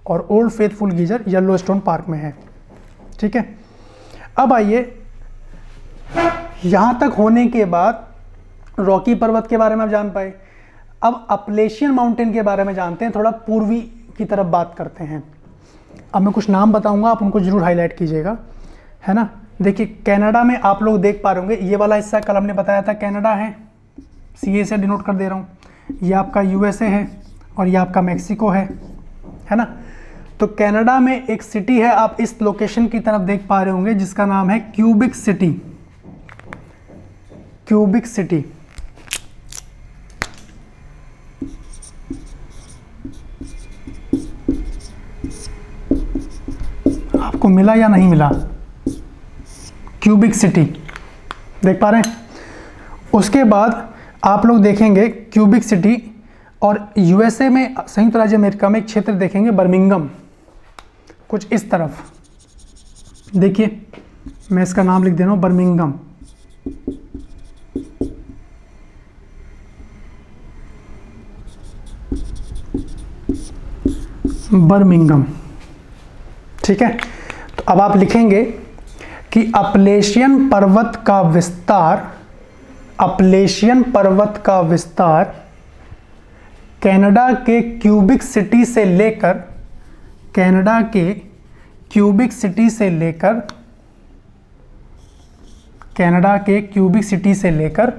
A: और old faithful geyser yellow stone park में है, ठीक है। अब आइए, यहाँ तक होने के बाद रॉकी पर्वत के बारे में आप जान पाए। अब अपलेशियन माउंटेन के बारे में जानते हैं, थोड़ा पूर्वी की तरफ बात करते हैं। अब मैं कुछ नाम बताऊंगा, आप उनको जरूर हाईलाइट कीजिएगा, है ना। देखिए कनाडा में आप लोग देख पा रहे होंगे, ये वाला हिस्सा कल हमने बताया था कनाडा है, CA से डिनोट कर दे रहा हूँ। ये आपका यूएसए है और ये आपका मैक्सिको है ना। तो कनाडा में एक सिटी है, आप इस लोकेशन की तरफ देख पा रहे होंगे, जिसका नाम है क्यूबिक सिटी। क्यूबिक सिटी आपको मिला या नहीं मिला? क्यूबिक सिटी देख पा रहे हैं। उसके बाद आप लोग देखेंगे क्यूबिक सिटी, और यूएसए में, संयुक्त राज्य अमेरिका में एक क्षेत्र देखेंगे बर्मिंघम, कुछ इस तरफ। देखिए मैं इसका नाम लिख दे रहा हूं, बर्मिंघम। बर्मिंघम, ठीक है। तो अब आप लिखेंगे कि अपलेशियन पर्वत का विस्तार, अपलेशियन पर्वत का विस्तार कनाडा के क्यूबिक सिटी से लेकर, कनाडा के क्यूबिक सिटी से लेकर, कनाडा के क्यूबिक सिटी से लेकर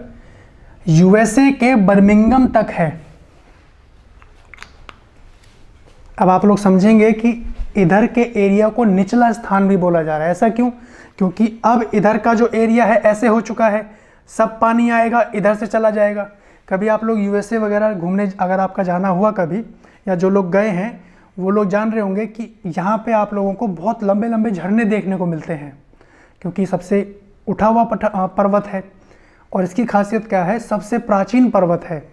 A: यूएसए के बर्मिंघम तक है। अब आप लोग समझेंगे कि इधर के एरिया को निचला स्थान भी बोला जा रहा है। ऐसा क्यों? क्योंकि अब इधर का जो एरिया है ऐसे हो चुका है, सब पानी आएगा इधर से चला जाएगा। कभी आप लोग यूएसए वगैरह घूमने अगर आपका जाना हुआ कभी, या जो लोग गए हैं वो लोग जान रहे होंगे कि यहाँ पे आप लोगों को बहुत लंबे लंबे झरने देखने को मिलते हैं, क्योंकि सबसे उठा हुआ पर्वत है। और इसकी खासियत क्या है? सबसे प्राचीन पर्वत है।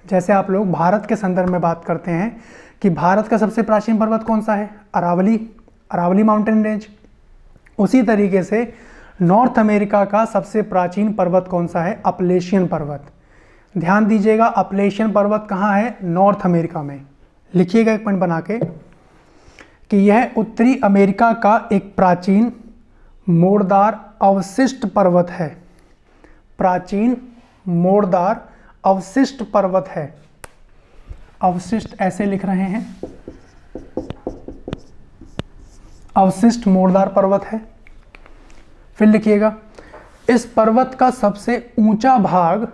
A: जैसे आप लोग भारत के संदर्भ में बात करते हैं कि भारत का सबसे प्राचीन पर्वत कौन सा है? Aravalli, Aravalli mountain range. उसी तरीके से नॉर्थ अमेरिका का सबसे प्राचीन पर्वत कौन सा है? अपलेशियन पर्वत। ध्यान दीजिएगा, अपलेशियन पर्वत कहाँ है? नॉर्थ अमेरिका में। लिखिएगा एक पॉइंट बना के कि यह उत्तरी अमेरिका का एक प्राचीन मोड़दार अवशिष्ट पर्वत है। प्राचीन मोड़दार अवशिष्ट पर्वत है। अवशिष्ट ऐसे लिख रहे हैं, अवशिष्ट मोड़दार पर्वत है। फिर लिखिएगा इस पर्वत का सबसे ऊंचा भाग,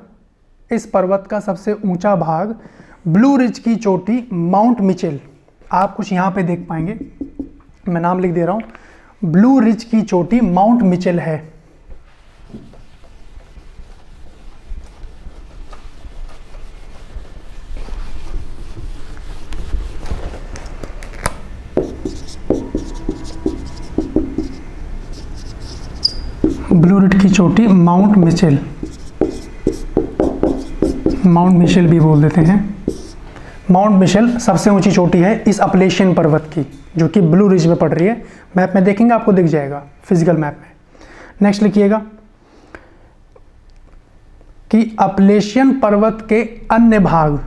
A: इस पर्वत का सबसे ऊंचा भाग ब्लू रिज की चोटी माउंट मिचेल। आप कुछ यहाँ पे देख पाएंगे, मैं नाम लिख दे रहा हूँ, ब्लू रिज की चोटी माउंट मिचेल है। ब्लू रिज की चोटी माउंट मिचेल, माउंट मिचेल भी बोल देते हैं। माउंट मिचेल सबसे ऊंची चोटी है इस अपलेशियन पर्वत की, जो कि ब्लू रिज में पड़ रही है। मैप में देखेंगे आपको दिख जाएगा, फिजिकल मैप में। नेक्स्ट लिखिएगा कि अपलेशियन पर्वत के अन्य भाग,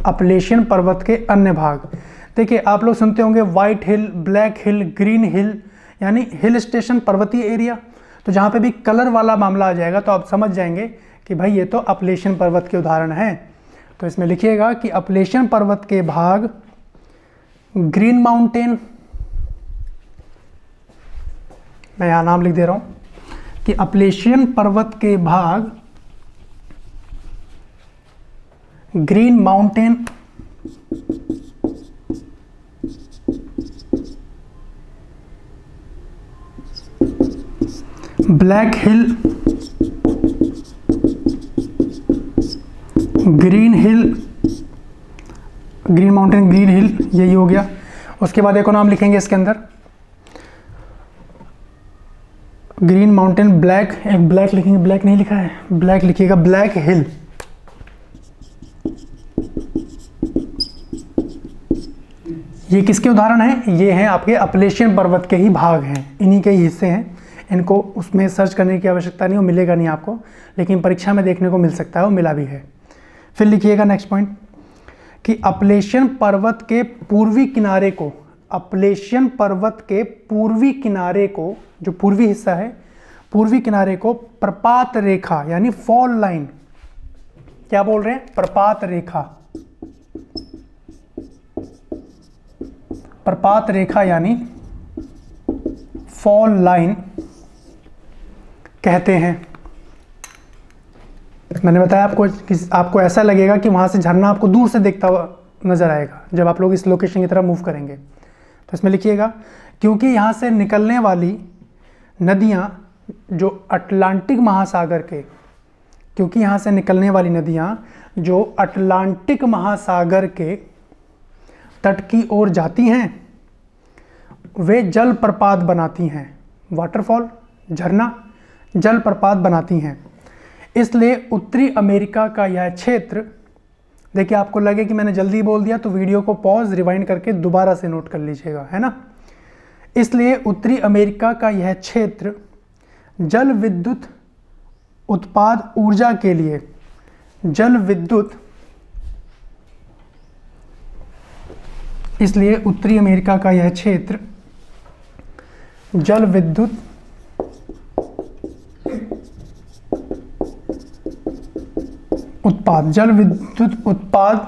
A: अपलेशियन पर्वत के अन्य भाग। देखिए आप लोग सुनते होंगे वाइट हिल, ब्लैक हिल, ग्रीन हिल, यानी हिल स्टेशन, पर्वतीय एरिया। तो जहाँ पे भी कलर वाला मामला आ जाएगा तो आप समझ जाएंगे कि भाई ये तो अपलेशियन पर्वत के उदाहरण हैं। तो इसमें लिखिएगा कि अपलेशियन पर्वत के भाग ग्रीन माउंटेन, मैं यहाँ नाम लिख दे रहा हूँ कि अपलेशियन पर्वत के भाग ग्रीन माउंटेन, ब्लैक हिल, Green Hill, green mountain, Green Hill, यही हो गया। उसके बाद एक और नाम लिखेंगे इसके अंदर, ग्रीन माउंटेन, ब्लैक, एक ब्लैक लिखेंगे, ब्लैक नहीं लिखा है, ब्लैक लिखिएगा, ब्लैक हिल। ये किसके उदाहरण हैं? ये हैं आपके अपलेशियन पर्वत के ही भाग हैं, इन्हीं के ही हिस्से हैं। इनको उसमें सर्च करने की आवश्यकता नहीं हो, मिलेगा नहीं आपको, लेकिन परीक्षा में देखने को मिल सकता है, वो मिला भी है। फिर लिखिएगा नेक्स्ट पॉइंट कि अपलेशियन पर्वत के पूर्वी किनारे को, अपलेशियन पर्वत के पूर्वी किनारे को, जो पूर्वी हिस्सा है, पूर्वी किनारे को प्रपात रेखा यानी फॉल लाइन, क्या बोल रहे हैं? प्रपात रेखा, प्रपात रेखा यानी फॉल लाइन कहते हैं। मैंने बताया आपको कि आपको ऐसा लगेगा कि वहाँ से झरना आपको दूर से देखता हुआ नजर आएगा जब आप लोग इस लोकेशन की तरफ मूव करेंगे। तो इसमें लिखिएगा क्योंकि यहाँ से निकलने वाली नदियाँ जो अटलांटिक महासागर के, क्योंकि यहाँ से निकलने वाली नदियाँ जो अटलांटिक महासागर के तट की ओर जाती हैं, वे जलप्रपात बनाती हैं, वाटरफॉल, झरना, जलप्रपात बनाती हैं। इसलिए उत्तरी अमेरिका का यह क्षेत्र, देखिए आपको लगे कि मैंने जल्दी बोल दिया तो वीडियो को पॉज, रिवाइंड करके दोबारा से नोट कर लीजिएगा, है ना। इसलिए उत्तरी अमेरिका का यह क्षेत्र जल विद्युत उत्पाद ऊर्जा के लिए, जल विद्युत, इसलिए उत्तरी अमेरिका का यह क्षेत्र जल विद्युत उत्पाद, जल विद्युत उत्पाद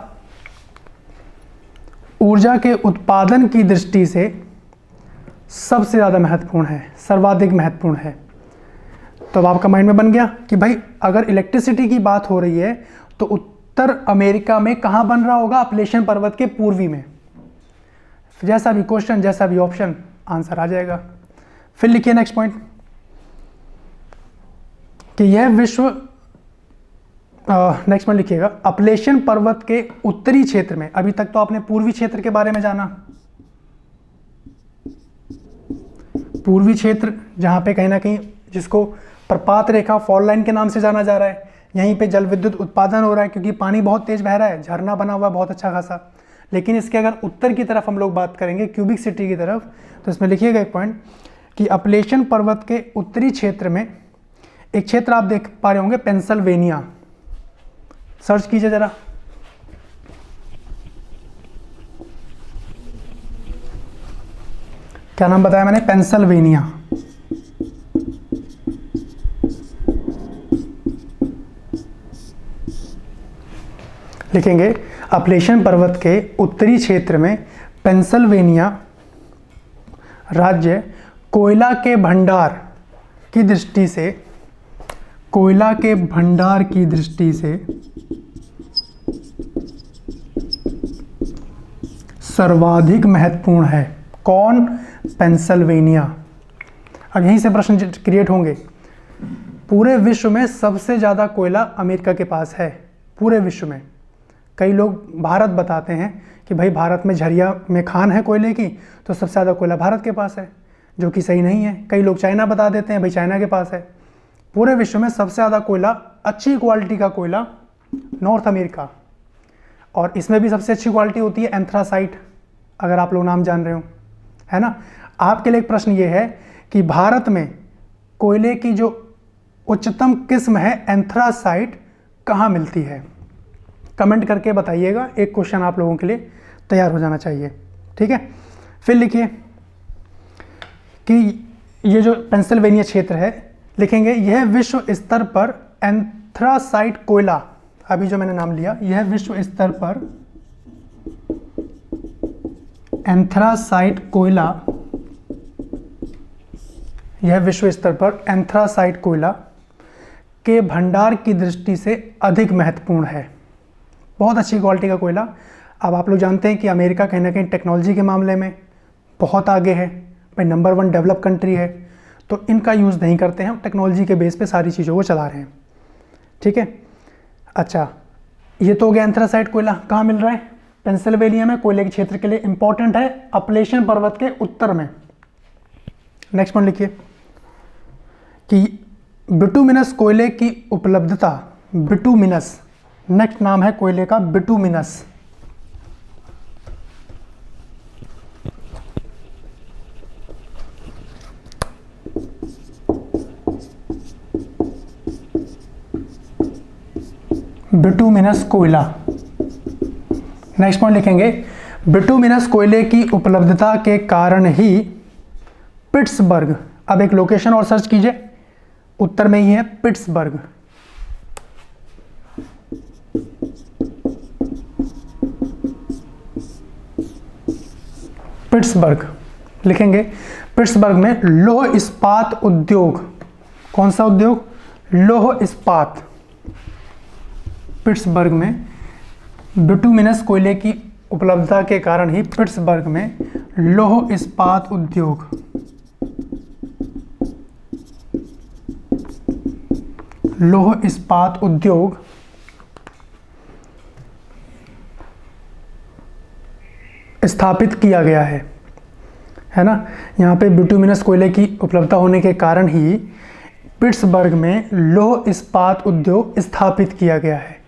A: ऊर्जा के उत्पादन की दृष्टि से सबसे ज़्यादा महत्वपूर्ण है, सर्वाधिक महत्वपूर्ण है। तो अब आपका माइंड में बन गया कि भाई अगर इलेक्ट्रिसिटी की बात हो रही है तो उत्तर अमेरिका में कहाँ बन रहा होगा? अपलेशियन पर्वत के पूर्वी में। जैसा भी क्वेश्चन, जैसा भी ऑप्शन, आंसर आ जाएगा। फिर लिखिए नेक्स्ट पॉइंट कि यह विश्व, नेक्स्ट पॉइंट लिखिएगा अपलेशियन पर्वत के उत्तरी क्षेत्र में। अभी तक तो आपने पूर्वी क्षेत्र के बारे में जाना, पूर्वी क्षेत्र जहाँ पे कहीं ना कहीं जिसको प्रपात रेखा, फॉल लाइन के नाम से जाना जा रहा है, यहीं पे जल विद्युत उत्पादन हो रहा है क्योंकि पानी बहुत तेज बह रहा है, झरना बना हुआ है बहुत अच्छा खासा। लेकिन इसके अगर उत्तर की तरफ हम लोग बात करेंगे, क्यूबिक सिटी की तरफ, तो इसमें लिखिएगा एक पॉइंट कि अपलेशियन पर्वत के उत्तरी क्षेत्र में एक क्षेत्र आप देख पा रहे होंगे, पेंसिल्वेनिया। सर्च कीजिए जरा, क्या नाम बताया मैंने? पेंसिल्वेनिया। लिखेंगे अपलेशियन पर्वत के उत्तरी क्षेत्र में पेंसिल्वेनिया राज्य कोयला के भंडार की दृष्टि से, कोयला के भंडार की दृष्टि से सर्वाधिक महत्वपूर्ण है। कौन? पेंसिल्वेनिया। अब यहीं से प्रश्न क्रिएट होंगे। पूरे विश्व में सबसे ज़्यादा कोयला अमेरिका के पास है, पूरे विश्व में। कई लोग भारत बताते हैं कि भाई भारत में झरिया में खान है कोयले की, तो सबसे ज़्यादा कोयला भारत के पास है, जो कि सही नहीं है। कई लोग चाइना बता देते हैं, भाई चाइना के पास है। पूरे विश्व में सबसे ज़्यादा कोयला, अच्छी क्वालिटी का कोयला, नॉर्थ अमेरिका। और इसमें भी सबसे अच्छी क्वालिटी होती है एंथ्रासाइट, अगर आप लोग नाम जान रहे हो, है ना। आपके लिए एक प्रश्न ये है कि भारत में कोयले की जो उच्चतम किस्म है एंथ्रासाइट कहाँ मिलती है? कमेंट करके बताइएगा, एक क्वेश्चन आप लोगों के लिए तैयार हो जाना चाहिए, ठीक है। फिर लिखिए कि ये जो पेंसिल्वेनिया क्षेत्र है, लिखेंगे यह विश्व स्तर पर एंथ्रासाइट कोयला, अभी जो मैंने नाम लिया, यह विश्व स्तर पर एंथ्रासाइट कोयला, यह विश्व स्तर पर एंथ्रासाइट कोयला के भंडार की दृष्टि से अधिक महत्वपूर्ण है। बहुत अच्छी क्वालिटी का कोयला। अब आप लोग जानते हैं कि अमेरिका कहीं ना कहीं टेक्नोलॉजी के मामले में बहुत आगे है, भाई नंबर 1 डेवलप कंट्री है, तो इनका यूज़ नहीं करते हैं, टेक्नोलॉजी के बेस पे सारी चीज़ों को चला रहे हैं, ठीक है। अच्छा, ये तो हो गया एंथ्रासाइट कोयला। कहाँ मिल रहा है? पेंसिल्वेनिया में। कोयले के क्षेत्र के लिए इंपॉर्टेंट है, अपलेशियन पर्वत के उत्तर में। नेक्स्ट पॉइंट लिखिए कि बिटुमिनस कोयले की उपलब्धता, बिटुमिनस, नेक्स्ट नाम है कोयले का बिटुमिनस। बिटुमिनस कोयला। नेक्स्ट पॉइंट लिखेंगे बिटुमिनस कोयले की उपलब्धता के कारण ही पिट्सबर्ग, अब एक लोकेशन और सर्च कीजिए, उत्तर में ही है पिट्सबर्ग। पिट्सबर्ग लिखेंगे, पिट्सबर्ग में लौह इस्पात उद्योग, कौन सा उद्योग? लौह इस्पात। पिट्सबर्ग में बिटुमिनस कोयले की उपलब्धता के कारण ही पिट्सबर्ग में लौह इस्पात उद्योग, लौह इस्पात उद्योग स्थापित किया गया है ना। यहाँ पे बिटुमिनस कोयले की उपलब्धता होने के कारण ही पिट्सबर्ग में लौह इस्पात उद्योग स्थापित किया गया है,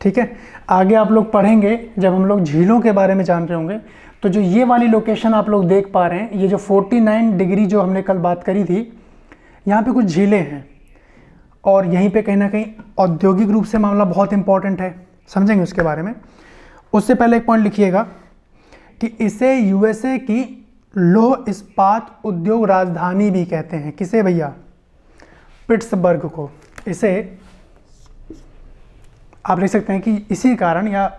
A: ठीक है। आगे आप लोग पढ़ेंगे जब हम लोग झीलों के बारे में जान रहे होंगे, तो जो ये वाली लोकेशन आप लोग देख पा रहे हैं, ये जो 49 डिग्री जो हमने कल बात करी थी, यहाँ पे कुछ झीलें हैं और यहीं पे कहीं ना कहीं औद्योगिक रूप से मामला बहुत इंपॉर्टेंट है, समझेंगे उसके बारे में। उससे पहले एक पॉइंट लिखिएगा कि इसे यूएसए की लौह इस्पात उद्योग राजधानी भी कहते हैं। किसे भैया? पिट्सबर्ग को। इसे आप लिख सकते हैं कि इसी कारण, या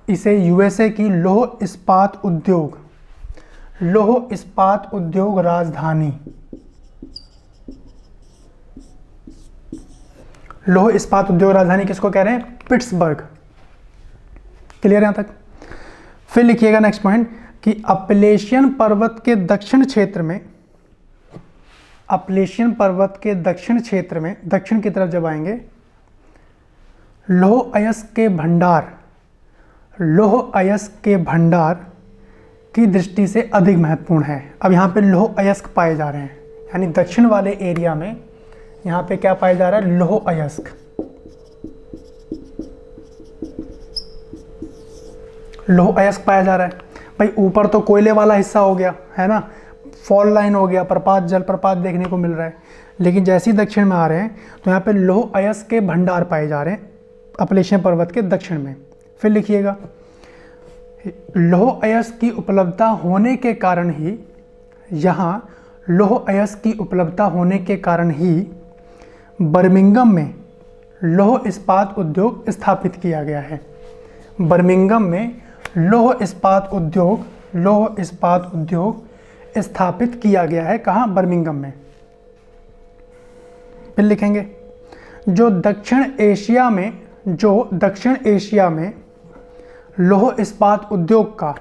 A: इसे यूएसए की लौह इस्पात उद्योग, लौह इस्पात उद्योग राजधानी, लौह इस्पात उद्योग राजधानी किसको कह रहे हैं? पिट्सबर्ग। क्लियर यहां तक? फिर लिखिएगा नेक्स्ट पॉइंट कि अपलेशियन पर्वत के दक्षिण क्षेत्र में, अपलेशियन पर्वत के दक्षिण क्षेत्र में, दक्षिण की तरफ जब आएंगे, लौह अयस्क के भंडार, लौह अयस्क के भंडार की दृष्टि से अधिक महत्वपूर्ण है। अब यहाँ पे लौह अयस्क पाए जा रहे हैं, यानी दक्षिण वाले एरिया में यहाँ पे क्या पाया जा रहा है? लौह अयस्क। लौह अयस्क पाया जा रहा है। भाई ऊपर तो कोयले वाला हिस्सा हो गया, है ना, फॉल लाइन हो गया, प्रपात, जलप्रपात देखने को मिल रहा है, लेकिन जैसे ही दक्षिण में आ रहे हैं तो यहाँ पे लौह अयस्क के भंडार पाए जा रहे हैं अपलेशियन पर्वत के दक्षिण में। फिर लिखिएगा लौह अयस्क की उपलब्धता होने के कारण ही, यहाँ लौह अयस्क की उपलब्धता होने के कारण ही बर्मिंघम में लौह इस्पात उद्योग स्थापित किया गया है। बर्मिंघम में लौह इस्पात उद्योग, लौह इस्पात उद्योग स्थापित किया गया है। कहाँ? बर्मिंघम में। फिर लिखेंगे जो दक्षिण एशिया में, जो दक्षिण एशिया में लौह इस्पात उद्योग का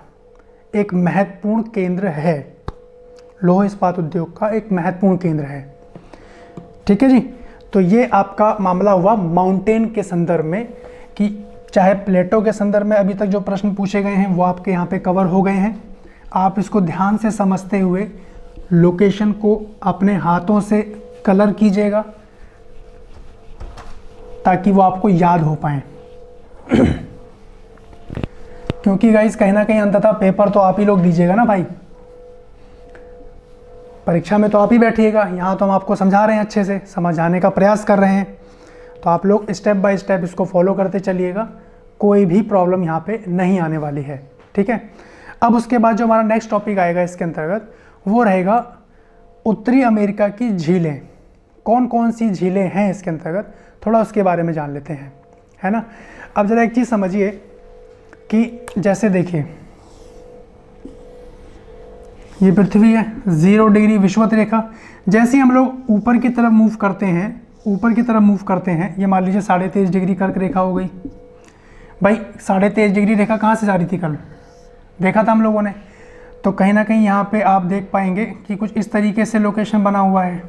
A: एक महत्वपूर्ण केंद्र है, लौह इस्पात उद्योग का एक महत्वपूर्ण केंद्र है। ठीक है जी। तो ये आपका मामला हुआ माउंटेन के संदर्भ में, कि चाहे प्लेटो के संदर्भ में अभी तक जो प्रश्न पूछे गए हैं वो आपके यहाँ पे कवर हो गए हैं। आप इसको ध्यान से समझते हुए लोकेशन को अपने हाथों से कलर कीजिएगा ताकि वो आपको याद हो पाए क्योंकि गाइस कहीं ना कहीं अंततः पेपर तो आप ही लोग दीजिएगा ना भाई, परीक्षा में तो आप ही बैठिएगा। यहाँ तो हम आपको समझा रहे हैं, अच्छे से समझाने का प्रयास कर रहे हैं, तो आप लोग स्टेप बाय स्टेप इसको फॉलो करते चलिएगा, कोई भी प्रॉब्लम यहाँ पे नहीं आने वाली है। ठीक है। अब उसके बाद जो हमारा नेक्स्ट टॉपिक आएगा इसके अंतर्गत वो रहेगा उत्तरी अमेरिका की झीलें। कौन कौन सी झीलें हैं इसके अंतर्गत, थोड़ा उसके बारे में जान लेते हैं, है ना। अब ज़रा एक चीज़ समझिए कि जैसे देखिए ये पृथ्वी है, 0 डिग्री विषुवत रेखा। जैसे ही हम लोग ऊपर की तरफ मूव करते हैं, ये मान लीजिए 23.5 डिग्री कर्क रेखा हो गई। भाई 23.5 डिग्री रेखा कहाँ से जा रही थी, कल देखा था हम लोगों ने। तो कहीं ना कहीं यहाँ पे आप देख पाएंगे कि कुछ इस तरीके से लोकेशन बना हुआ है,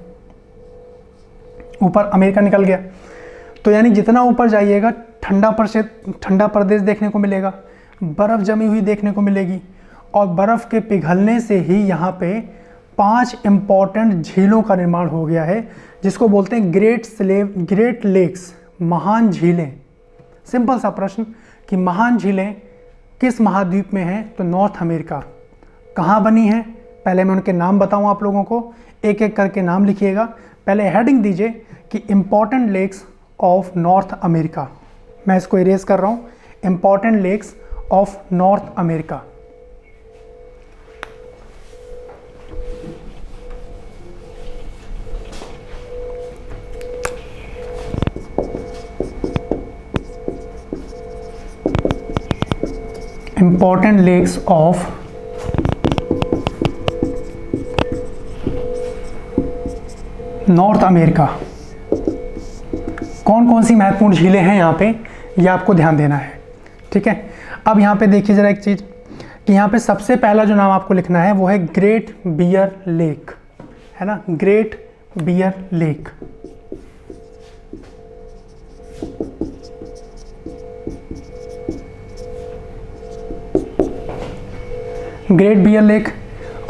A: ऊपर अमेरिका निकल गया। तो यानी जितना ऊपर जाइएगा ठंडा प्रदेश देखने को मिलेगा, बर्फ़ जमी हुई देखने को मिलेगी, और बर्फ़ के पिघलने से ही यहाँ पे 5 इम्पॉर्टेंट झीलों का निर्माण हो गया है, जिसको बोलते हैं ग्रेट लेक्स, महान झीलें। सिंपल सा प्रश्न कि महान झीलें किस महाद्वीप में हैं, तो नॉर्थ अमेरिका। कहाँ बनी है, पहले मैं उनके नाम बताऊँ आप लोगों को, एक एक करके नाम लिखिएगा। पहले हेडिंग दीजिए कि important lakes of North America. मैं इसको इरेज कर रहा हूँ, important lakes of North America. Important lakes of North America. कौन कौन सी महत्वपूर्ण झीलें हैं यहाँ पे, ये आपको ध्यान देना है। ठीक है। अब यहाँ पे देखिए ज़रा एक चीज़ कि यहाँ पे सबसे पहला जो नाम आपको लिखना है वो है ग्रेट बियर लेक, है ना, Great Bear Lake. Great Bear Lake.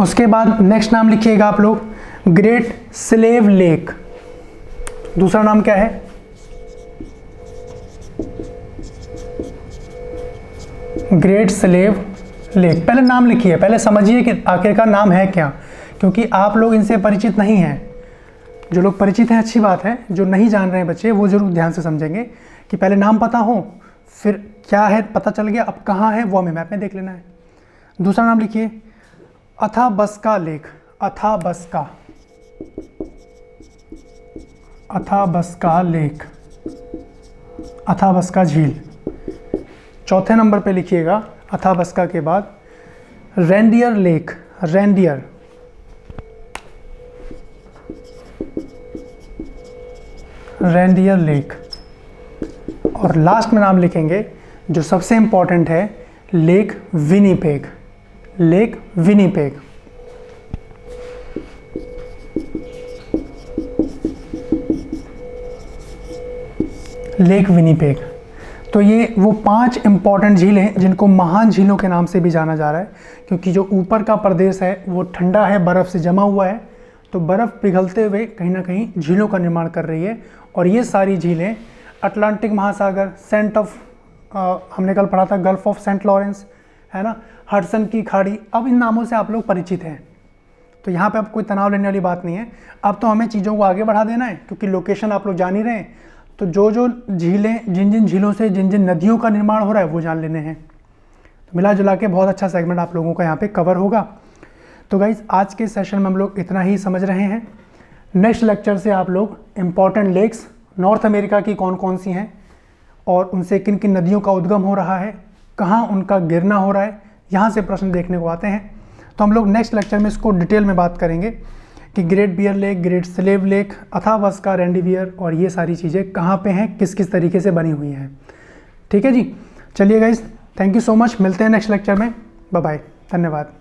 A: उसके बाद नेक्स्ट नाम लिखिएगा आप लोग ग्रेट स्लेव लेक। दूसरा नाम क्या है, ग्रेट स्लेव लेक। पहले नाम लिखिए, पहले समझिए कि आखिरकार नाम है क्या, क्योंकि आप लोग इनसे परिचित नहीं हैं। जो लोग परिचित हैं अच्छी बात है, जो नहीं जान रहे हैं बच्चे वो जरूर ध्यान से समझेंगे कि पहले नाम पता हो, फिर क्या है पता चल गया, अब कहाँ है वो हमें मैप में देख लेना है। दूसरा नाम लिखिए अथाबस्का लेक, अथाबस्का लेक, अथाबस्का झील। चौथे नंबर पे लिखिएगा अथाबस्का के बाद रेंडियर लेक, रेंडियर लेक। और लास्ट में नाम लिखेंगे जो सबसे इंपॉर्टेंट है, lake Winnipeg, lake Winnipeg. Lake Winnipeg. तो ये वो 5 इंपॉर्टेंट झील हैं जिनको महान झीलों के नाम से भी जाना जा रहा है, क्योंकि जो ऊपर का प्रदेश है वो ठंडा है, बर्फ़ से जमा हुआ है, तो बर्फ़ पिघलते हुए कहीं ना कहीं झीलों का निर्माण कर रही है। और ये सारी झीलें अटलांटिक महासागर, हमने कल पढ़ा था गल्फ ऑफ सेंट लॉरेंस, है ना, हडसन की खाड़ी, अब इन नामों से आप लोग परिचित हैं। तो यहाँ पे अब कोई तनाव लेने वाली बात नहीं है। अब तो हमें चीज़ों को आगे बढ़ा देना है, क्योंकि लोकेशन आप लोग जान ही रहे हैं। तो जो झीलें, जिन झीलों से जिन नदियों का निर्माण हो रहा है वो जान लेने हैं। तो मिला जुला के बहुत अच्छा सेगमेंट आप लोगों का यहाँ पे कवर होगा। तो गाइज आज के सेशन में हम लोग इतना ही समझ रहे हैं। नेक्स्ट लेक्चर से आप लोग इम्पॉर्टेंट लेक्स नॉर्थ अमेरिका की कौन कौन सी हैं और उनसे किन किन नदियों का उद्गम हो रहा है, कहाँ उनका गिरना हो रहा है, यहाँ से प्रश्न देखने को आते हैं। तो हम लोग नेक्स्ट लेक्चर में इसको डिटेल में बात करेंगे कि Great Bear Lake, Great Slave Lake, Athabasca, Reindeer और ये सारी चीज़ें कहाँ पे हैं, किस किस तरीके से बनी हुई हैं। ठीक है जी, चलिए guys, thank you so much, मिलते हैं नेक्स्ट लेक्चर में। बाय बाय, धन्यवाद।